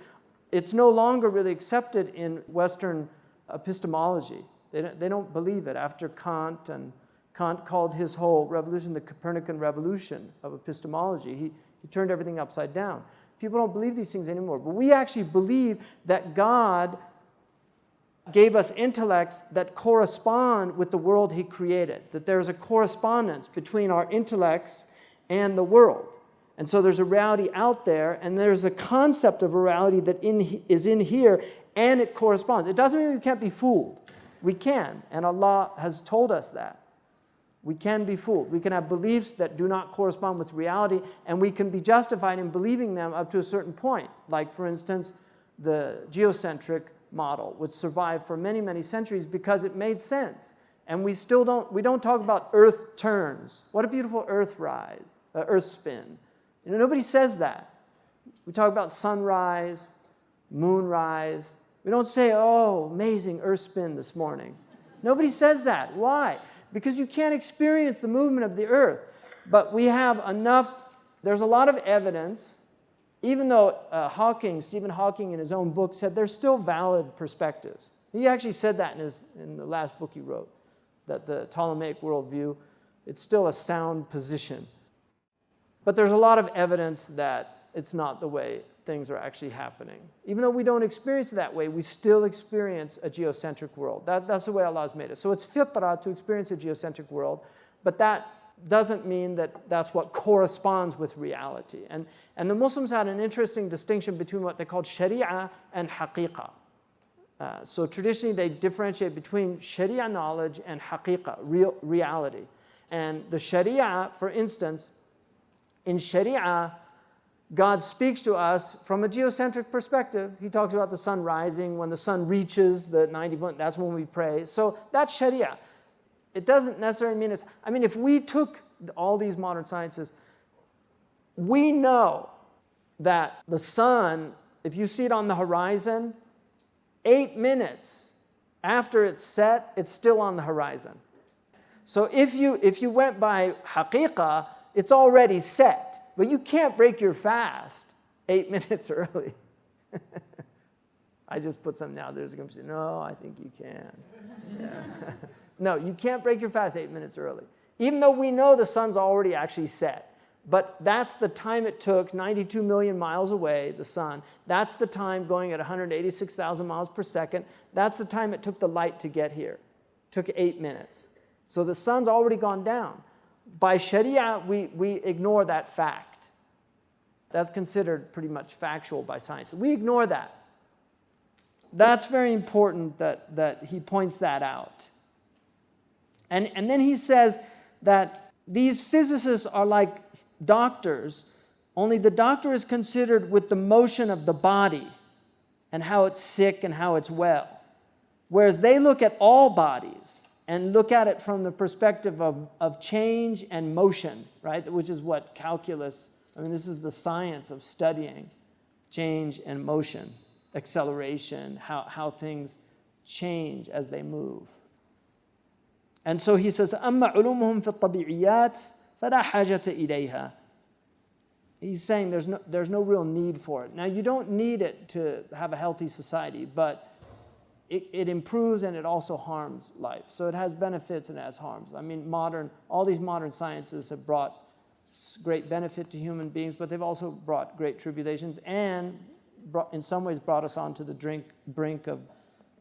It's no longer really accepted in Western epistemology. They don't believe it after Kant, and Kant called his whole revolution the Copernican revolution of epistemology. He turned everything upside down. People don't believe these things anymore. But we actually believe that God gave us intellects that correspond with the world He created, that there's a correspondence between our intellects and the world. And so there's a reality out there, and there's a concept of a reality that is in here, and it corresponds. It doesn't mean we can't be fooled. We can, and Allah has told us that. We can be fooled. We can have beliefs that do not correspond with reality, and we can be justified in believing them up to a certain point. Like, for instance, the geocentric model, which survived for many, many centuries because it made sense. And we don't talk about Earth turns. What a beautiful Earth spin. Nobody says that. We talk about sunrise, moonrise. We don't say, oh, amazing Earth spin this morning. Nobody says that. Why? because you can't experience the movement of the earth. But we have enough, there's a lot of evidence, even though Stephen Hawking in his own book said there's still valid perspectives. He actually said that in the last book he wrote, that the Ptolemaic worldview, it's still a sound position. But there's a lot of evidence that it's not the way things are actually happening. Even though we don't experience it that way, we still experience a geocentric world. That's the way Allah has made it. So it's fitrah to experience a geocentric world, but that doesn't mean that that's what corresponds with reality. And the Muslims had an interesting distinction between what they called sharia and haqiqah. So traditionally they differentiate between sharia knowledge and haqiqah, reality. And the sharia, for instance, in sharia, God speaks to us from a geocentric perspective. He talks about the sun rising. When the sun reaches the 90 point, that's when we pray. So that's sharia. It doesn't necessarily mean it's, I mean, if we took all these modern sciences, we know that the sun, if you see it on the horizon, 8 minutes after it's set, it's still on the horizon. So if you went by haqiqah, it's already set. But you can't break your fast 8 minutes early. I just put something out there. There's going to say, no, I think you can. Yeah. No, you can't break your fast 8 minutes early. Even though we know the sun's already actually set. But that's the time it took, 92 million miles away, the sun. That's the time going at 186,000 miles per second. That's the time it took the light to get here. It took 8 minutes. So the sun's already gone down. By Sharia, we ignore that fact. That's considered pretty much factual by science. We ignore that. That's very important that he points that out. And then he says that these physicists are like doctors, only the doctor is considered with the motion of the body and how it's sick and how it's well. Whereas they look at all bodies and look at it from the perspective of change and motion, right? Which is what calculus, I mean, this is the science of studying change and motion, acceleration, how things change as they move. And so he says, أَمَّا عُلُومُهُمْ فِي الطَّبِيعِيَّاتِ فَلَا حَاجَةَ إِلَيْهَا. He's saying there's no real need for it. Now, you don't need it to have a healthy society, but it improves and it also harms life. So it has benefits and it has harms. I mean, all these modern sciences have brought great benefit to human beings, but they've also brought great tribulations and in some ways brought us onto the brink of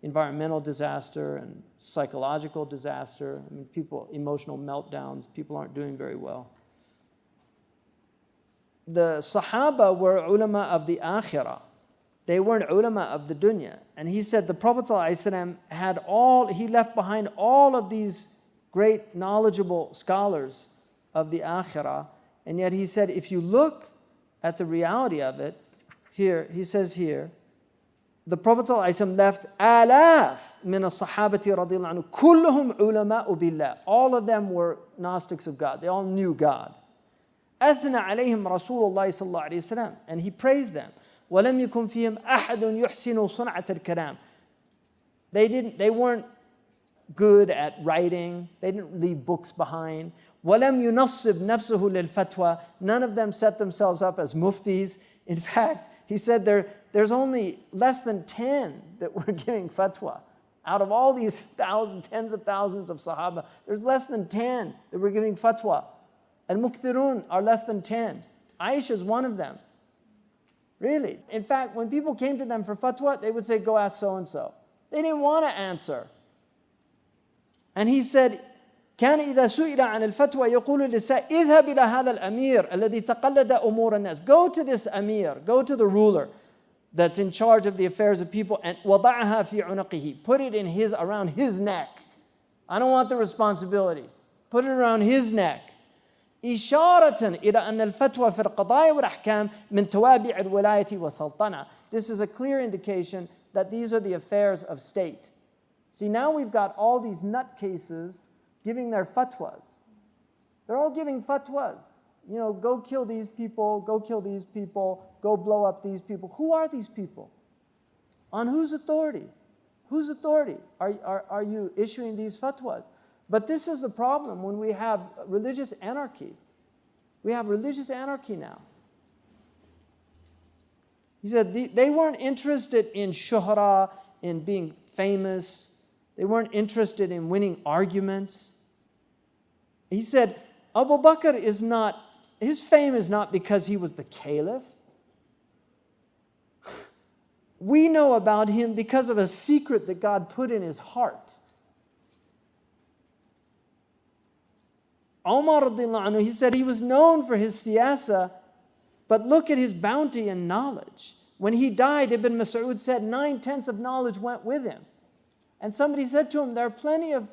environmental disaster and psychological disaster. I mean, emotional meltdowns, people aren't doing very well. The Sahaba were ulama of the akhirah. They weren't ulama of the dunya. And he said the Prophet ﷺ he left behind all of these great knowledgeable scholars of the akhirah. And yet he said, if you look at the reality of it, he says here, the Prophet ﷺ left alaf min as-sahabati radiyallahu anhu, kulluhum ulama'u billah. All of them were Gnostics of God. They all knew God. أثنى عليهم رسول الله صلى الله عليه وسلم. And he praised them. وَلَمْ يَكُنْ فِيهِمْ أَحَدٌ يُحْسِنُ صُنْعَةَ الْكَلَامِ. They weren't good at writing. They didn't leave books behind. وَلَمْ يُنَصِّبْ نَفْسُهُ لِلْفَتْوَى. None of them set themselves up as muftis. In fact, he said there's only less than 10 that were giving fatwa. Out of all these tens of thousands of Sahaba, there's less than 10 that were giving fatwa. Al-Mukthirun are less than 10. Aisha is one of them. Really. In fact, when people came to them for fatwa, they would say, go ask so-and-so. They didn't want to answer. And he said, كان إذا سئل عن الفتوى يقول للسائل اذهب إلى هذا الأمير الذي تقلد أمور الناس. Go to this Amir, go to the ruler that's in charge of the affairs of people, and وضعها في عنقه. Put it around his neck. I don't want the responsibility. Put it around his neck. إشارة إلى أن الفتوى في القضايا والأحكام من توابع الولاية والسلطنة. This is a clear indication that these are the affairs of state. See, now we've got all these nutcases giving their fatwas. They're all giving fatwas. You know, go kill these people, go kill these people, go blow up these people. Who are these people? On whose authority? Whose authority are you issuing these fatwas? But this is the problem when we have religious anarchy. We have religious anarchy now. He said they weren't interested in shuhra, in being famous. They weren't interested in winning arguments. He said, Abu Bakr is not, his fame is not because he was the caliph. We know about him because of a secret that God put in his heart. Umar radiallahu anhu, he said he was known for his siyasa, but look at his bounty and knowledge. When he died, Ibn Mas'ud said 9/10 of knowledge went with him. And somebody said to him, there are plenty of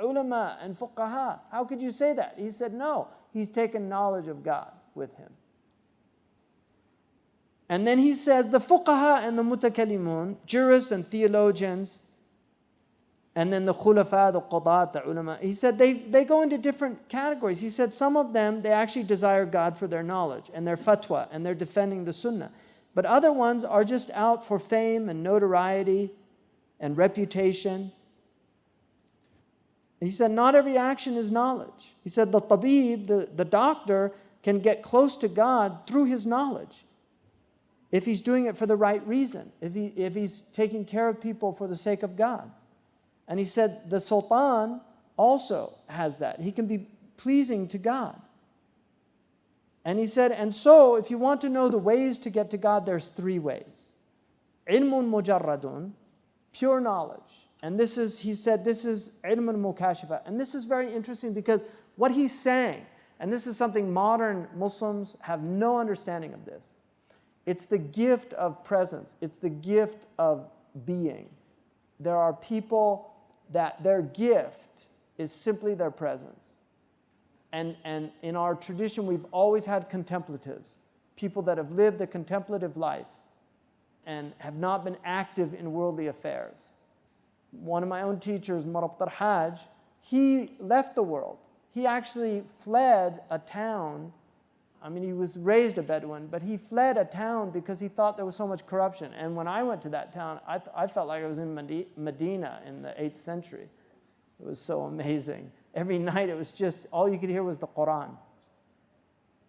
ulama and fuqaha. How could you say that? He said, no, he's taken knowledge of God with him. And then he says the fuqaha and the mutakallimun, jurists and theologians, and then the khulafa, the qadat, the ulama, he said they go into different categories. He said some of them, they actually desire God for their knowledge and their fatwa, and they're defending the sunnah. But other ones are just out for fame and notoriety and reputation. He said not every action is knowledge. He said the tabib, the doctor, can get close to God through his knowledge, if he's doing it for the right reason, if he's taking care of people for the sake of God. And he said the sultan also has that. He can be pleasing to God. And he said, and so if you want to know the ways to get to God, there's 3 ways. Ilmun mujarradun, pure knowledge. And this is, he said, this is ilmun mukashifa. And this is very interesting because what he's saying, and this is something modern Muslims have no understanding of this, it's the gift of presence. It's the gift of being. There are people that their gift is simply their presence. And in our tradition, we've always had contemplatives, people that have lived a contemplative life and have not been active in worldly affairs. One of my own teachers, Murabit al-Hajj, he left the world. He actually fled a town. I mean, he was raised a Bedouin, but he fled a town because he thought there was so much corruption. And when I went to that town, I felt like I was in Medina in the 8th century. It was so amazing. Every night it was just, all you could hear was the Quran.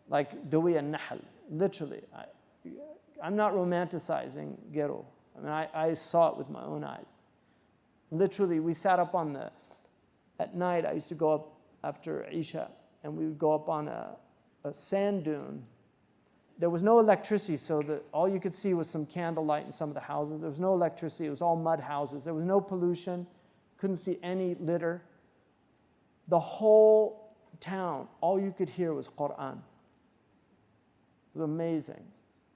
Like Dawi al-Nahl, literally. I'm not romanticizing Gero. I mean, I saw it with my own eyes. Literally, we sat up at night, I used to go up after Isha, and we would go up on a sand dune. There was no electricity, so all you could see was some candlelight in some of the houses. There was no electricity. It was all mud houses. There was no pollution. Couldn't see any litter. The whole town, all you could hear was Quran. It was amazing.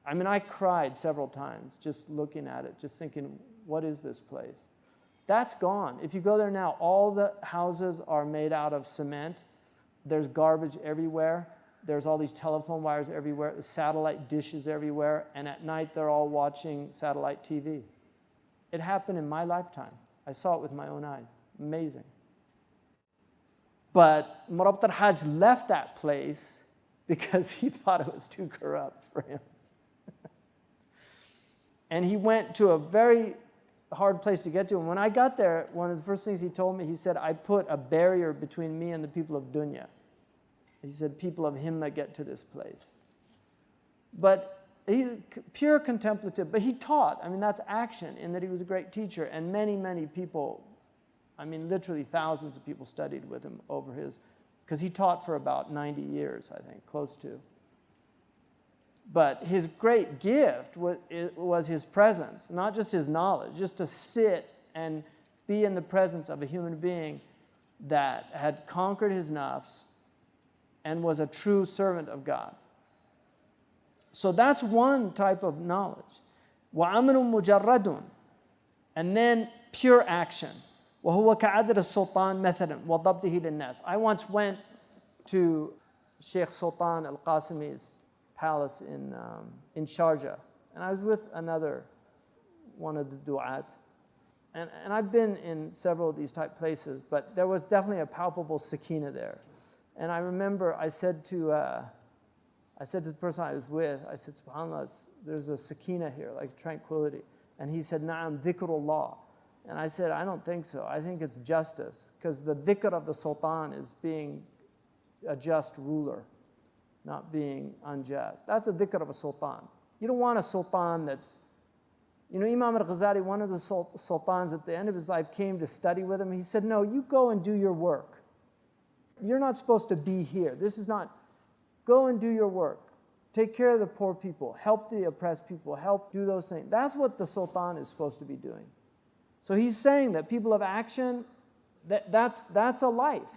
I mean, I cried several times just looking at it, just thinking, what is this place? That's gone. If you go there now, all the houses are made out of cement. There's garbage everywhere. There's all these telephone wires everywhere, satellite dishes everywhere, and at night they're all watching satellite TV. It happened in my lifetime. I saw it with my own eyes. Amazing. But Murabit al-Hajj left that place because he thought it was too corrupt for him. And he went to a very hard place to get to. And when I got there, one of the first things he told me, he said, I put a barrier between me and the people of dunya. He said, people of himma get to this place. But he's pure contemplative, but he taught. I mean, that's action in that he was a great teacher. And many, many people, I mean, literally thousands of people studied with him over because he taught for about 90 years, I think, close to. But his great gift was his presence, not just his knowledge, just to sit and be in the presence of a human being that had conquered his nafs and was a true servant of God. So that's one type of knowledge. وَعَمْلٌ مُجَرَّدٌ. And then pure action. وَهُوَ كَعَدْرِ السُّلْطَانِ مَثَلًا وَضَبْطِهِ لِلنَّاسِ. I once went to Shaykh Sultan al-Qasimi's palace in Sharjah. And I was with one of the du'at. And I've been in several of these type places, but there was definitely a palpable sakina there. And I remember I said to the person I was with, I said, SubhanAllah, there's a sakina here, like tranquility. And he said, Na'am, dhikrullah. And I said, I don't think so. I think it's justice, because the dhikr of the sultan is being a just ruler, not being unjust. That's a dhikr of a sultan. You don't want a sultan that's, Imam Al-Ghazali, one of the sultans at the end of his life, came to study with him. He said, no, you go and do your work. You're not supposed to be here. This is not, go and do your work. Take care of the poor people, help the oppressed people, help do those things. That's what the sultan is supposed to be doing. So he's saying that people of action, that's a life,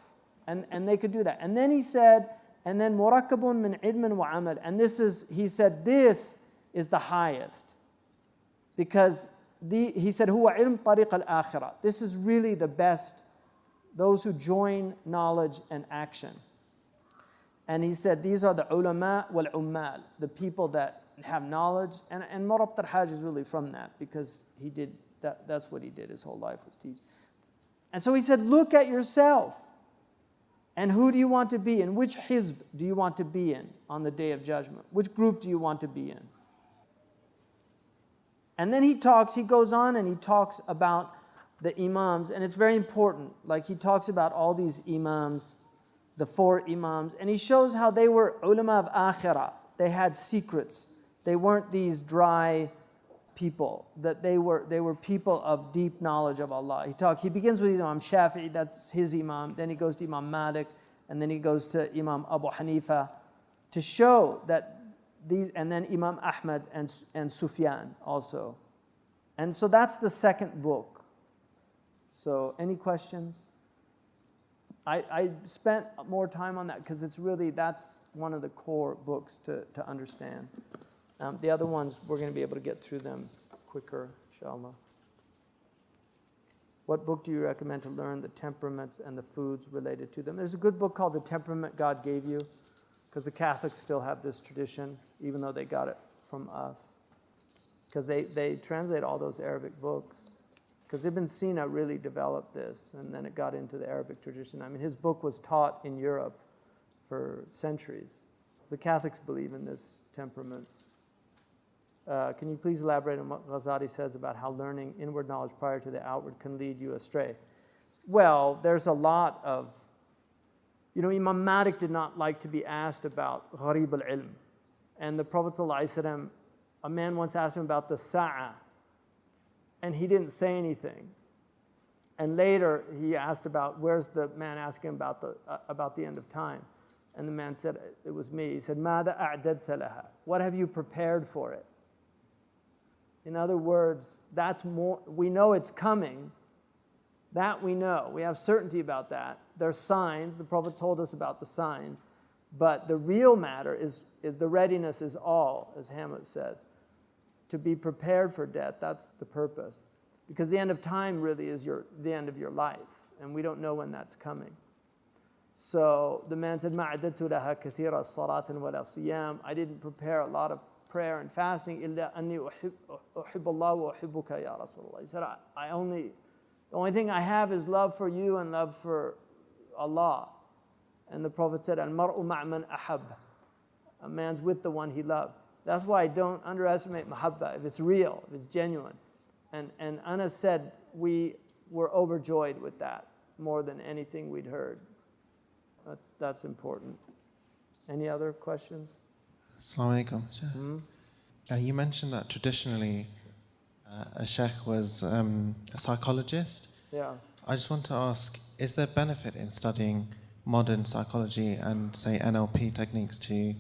and they could do that. And then he said, and then murakkabun min ilmin wa amal, and he said this is the highest, because he said huwa ilm tariq al-akhirah. This is really the best, those who join knowledge and action. And he said these are the ulama wal ummal, the people that have knowledge, and Murabt al-Hajj is really from that, because he did that's what he did his whole life, was teach. And so he said, look at yourself. And who do you want to be in? Which hizb do you want to be in on the Day of Judgment? Which group do you want to be in? And then he goes on and he talks about the imams, and it's very important. Like, he talks about all these imams, the 4 imams, and he shows how they were ulama of akhirah. They had secrets. They weren't these dry people, that they were people of deep knowledge of Allah. He begins with Imam Shafi'i, that's his imam, then he goes to Imam Malik, and then he goes to Imam Abu Hanifa, to show that these, and then Imam Ahmad and Sufyan also. And so that's the second book. So any questions? I spent more time on that because that's one of the core books to understand. The other ones, we're going to be able to get through them quicker, inshallah. What book do you recommend to learn the temperaments and the foods related to them? There's a good book called The Temperament God Gave You, because the Catholics still have this tradition, even though they got it from us. Because they translate all those Arabic books. Because Ibn Sina really developed this, and then it got into the Arabic tradition. I mean, his book was taught in Europe for centuries. The Catholics believe in this temperaments. Can you please elaborate on what Ghazali says about how learning inward knowledge prior to the outward can lead you astray? Well, there's a lot of, Imam Malik did not like to be asked about gharib al-ilm. And the Prophet ﷺ, a man once asked him about the sa'ah, and he didn't say anything. And later he asked where's the man asking about the end of time? And the man said, it was me. He said, ماذا أعددت لها? What have you prepared for it? In other words, that's more, we know it's coming. That we know. We have certainty about that. There's signs. The Prophet told us about the signs. But the real matter is the readiness is all, as Hamlet says. To be prepared for death, that's the purpose. Because the end of time really is the end of your life. And we don't know when that's coming. So the man said, مَا عَدَدْتُ لَهَا كَثِيرَ الصَّلَاةٍ وَلَا صِيَامٍ. I didn't prepare a lot of prayer and fasting. إِلَّا أَنِّي أُحِبُّ اللَّهُ وَأُحِبُّكَ يَا رَسُولَ اللَّهِ. He said, the only thing I have is love for you and love for Allah. And the Prophet said, الْمَرْءُ مَعْ مَنْ أَحَبَّ. A man's with the one he loved. That's why I don't underestimate mahabba, if it's real, if it's genuine. And Anas said, we were overjoyed with that more than anything we'd heard. That's important. Any other questions? Assalamu alaikum. You mentioned that traditionally a Shaykh was a psychologist. Yeah. I just want to ask, is there benefit in studying modern psychology and, say, NLP techniques to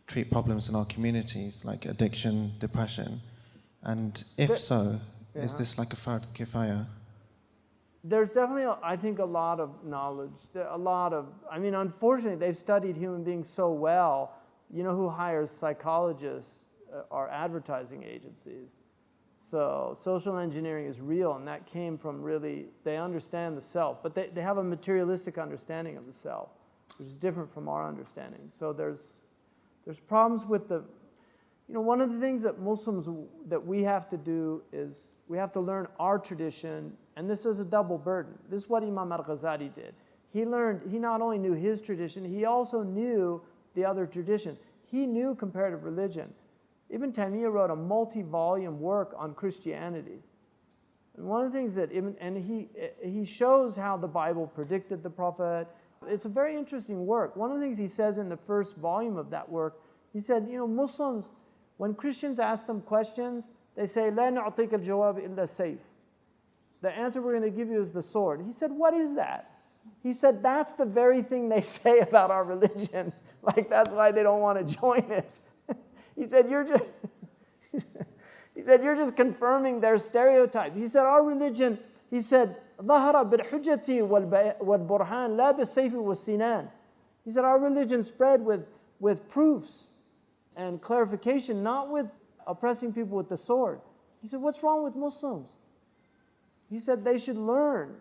treat problems in our communities, like addiction, depression? And if so, is this like a fard kifaya? There's definitely, I think, a lot of knowledge. Unfortunately, they've studied human beings so well. You know who hires psychologists are advertising agencies. So social engineering is real, and that came from really, they understand the self, but they have a materialistic understanding of the self, which is different from our understanding. So there's problems with one of the things that Muslims, that we have to do is we have to learn our tradition, and this is a double burden. This is what Imam Al-Ghazali did. He not only knew his tradition, he also knew the other tradition. He knew comparative religion. Ibn Taymiyyah wrote a multi-volume work on Christianity. And one of the things that, he shows how the Bible predicted the Prophet. It's a very interesting work. One of the things he says in the first volume of that work, he said, Muslims, when Christians ask them questions, they say, لا نعطيك الجواب إلا السيف. The answer we're going to give you is the sword. He said, what is that? He said, that's the very thing they say about our religion. Like, that's why they don't want to join it. He said, you're just confirming their stereotype. He said, our religion, he said, ظهر بالحجة والبرهان لا بالسيف والسنان. He said, our religion spread with proofs and clarification, not with oppressing people with the sword. He said, what's wrong with Muslims? He said they should learn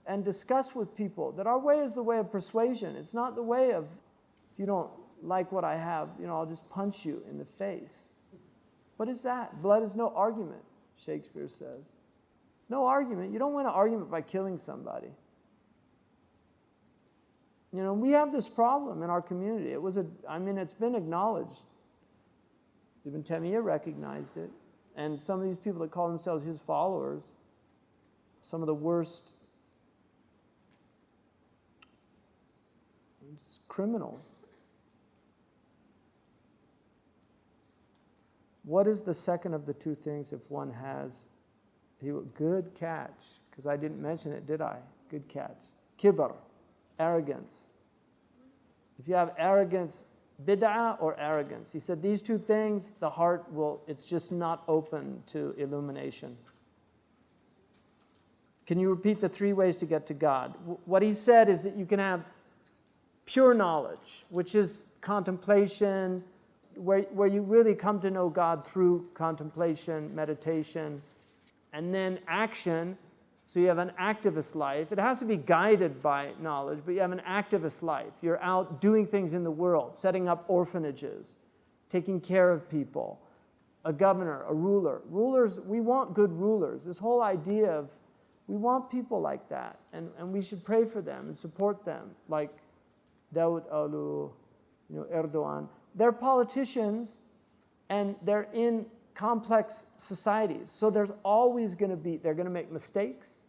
and discuss with people that our way is the way of persuasion. It's not the way of, if you don't like what I have, I'll just punch you in the face. What is that? Blood is no argument, Shakespeare says. It's no argument. You don't win an argument by killing somebody. We have this problem in our community. It's been acknowledged. Ibn Taymiyyah recognized it. And some of these people that call themselves his followers, some of the worst criminals. What is the second of the two things if one has? Good catch, because I didn't mention it, did I? Good catch. Kibr, arrogance. If you have arrogance, bid'ah or arrogance. He said these two things, the heart it's just not open to illumination. Can you repeat the three ways to get to God? What he said is that you can have pure knowledge, which is contemplation, where you really come to know God through contemplation, meditation, and then action. So you have an activist life. It has to be guided by knowledge, but you have an activist life. You're out doing things in the world, setting up orphanages, taking care of people, a governor, a ruler. Rulers, we want good rulers. This whole idea of, we want people like that, and we should pray for them and support them, like Dawood Alu, Erdogan. They're politicians, and they're in complex societies. So there's always going to be, they're going to make mistakes.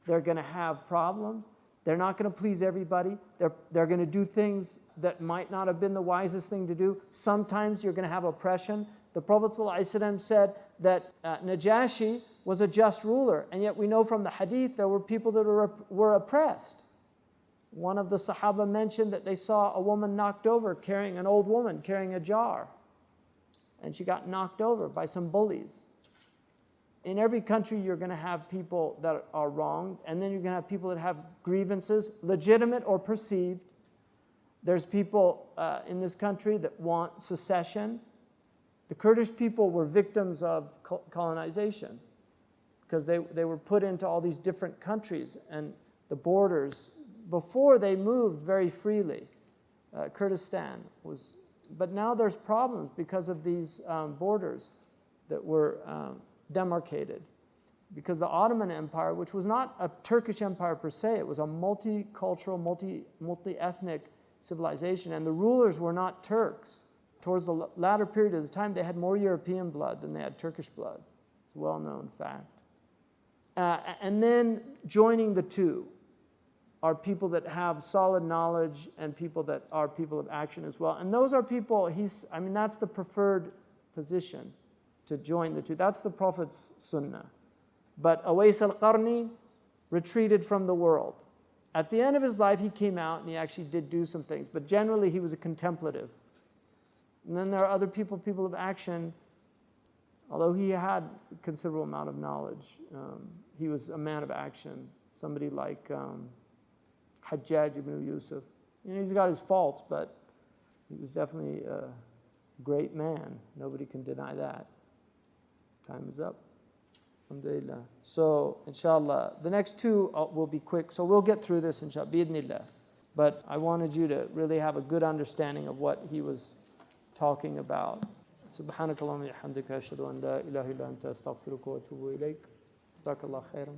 They're going to have problems. They're not going to please everybody. They're going to do things that might not have been the wisest thing to do. Sometimes you're going to have oppression. The Prophet ﷺ said that Najashi was a just ruler, and yet we know from the hadith there were people that were oppressed. One of the Sahaba mentioned that they saw a woman knocked over an old woman carrying a jar. And she got knocked over by some bullies. In every country, you're going to have people that are wronged, and then you're going to have people that have grievances, legitimate or perceived. There's people in this country that want secession. The Kurdish people were victims of colonization because they were put into all these different countries, and the borders, before they moved very freely. Kurdistan was, but now there's problems because of these borders that were demarcated. Because the Ottoman Empire, which was not a Turkish empire per se, it was a multicultural, multi-ethnic civilization, and the rulers were not Turks. Towards the latter period of the time, they had more European blood than they had Turkish blood. It's a well-known fact. And then joining the two are people that have solid knowledge and people that are people of action as well. And those are people, that's the preferred position, to join the two. That's the Prophet's sunnah. But Awais al-Qarni retreated from the world. At the end of his life, he came out and he actually did do some things. But generally, he was a contemplative. And then there are other people of action. Although he had a considerable amount of knowledge, he was a man of action. Somebody like Hajjaj ibn Yusuf. He's got his faults, but he was definitely a great man. Nobody can deny that. Time is up. Alhamdulillah. So, inshallah, the next two will be quick. So we'll get through this, inshallah, bi'idhnillah. But I wanted you to really have a good understanding of what he was talking about. سبحانك اللهم وبحمدك أشهد أن لا إله إلا أنت أستغفرك وأتوب إليك. جزاك الله خيرا.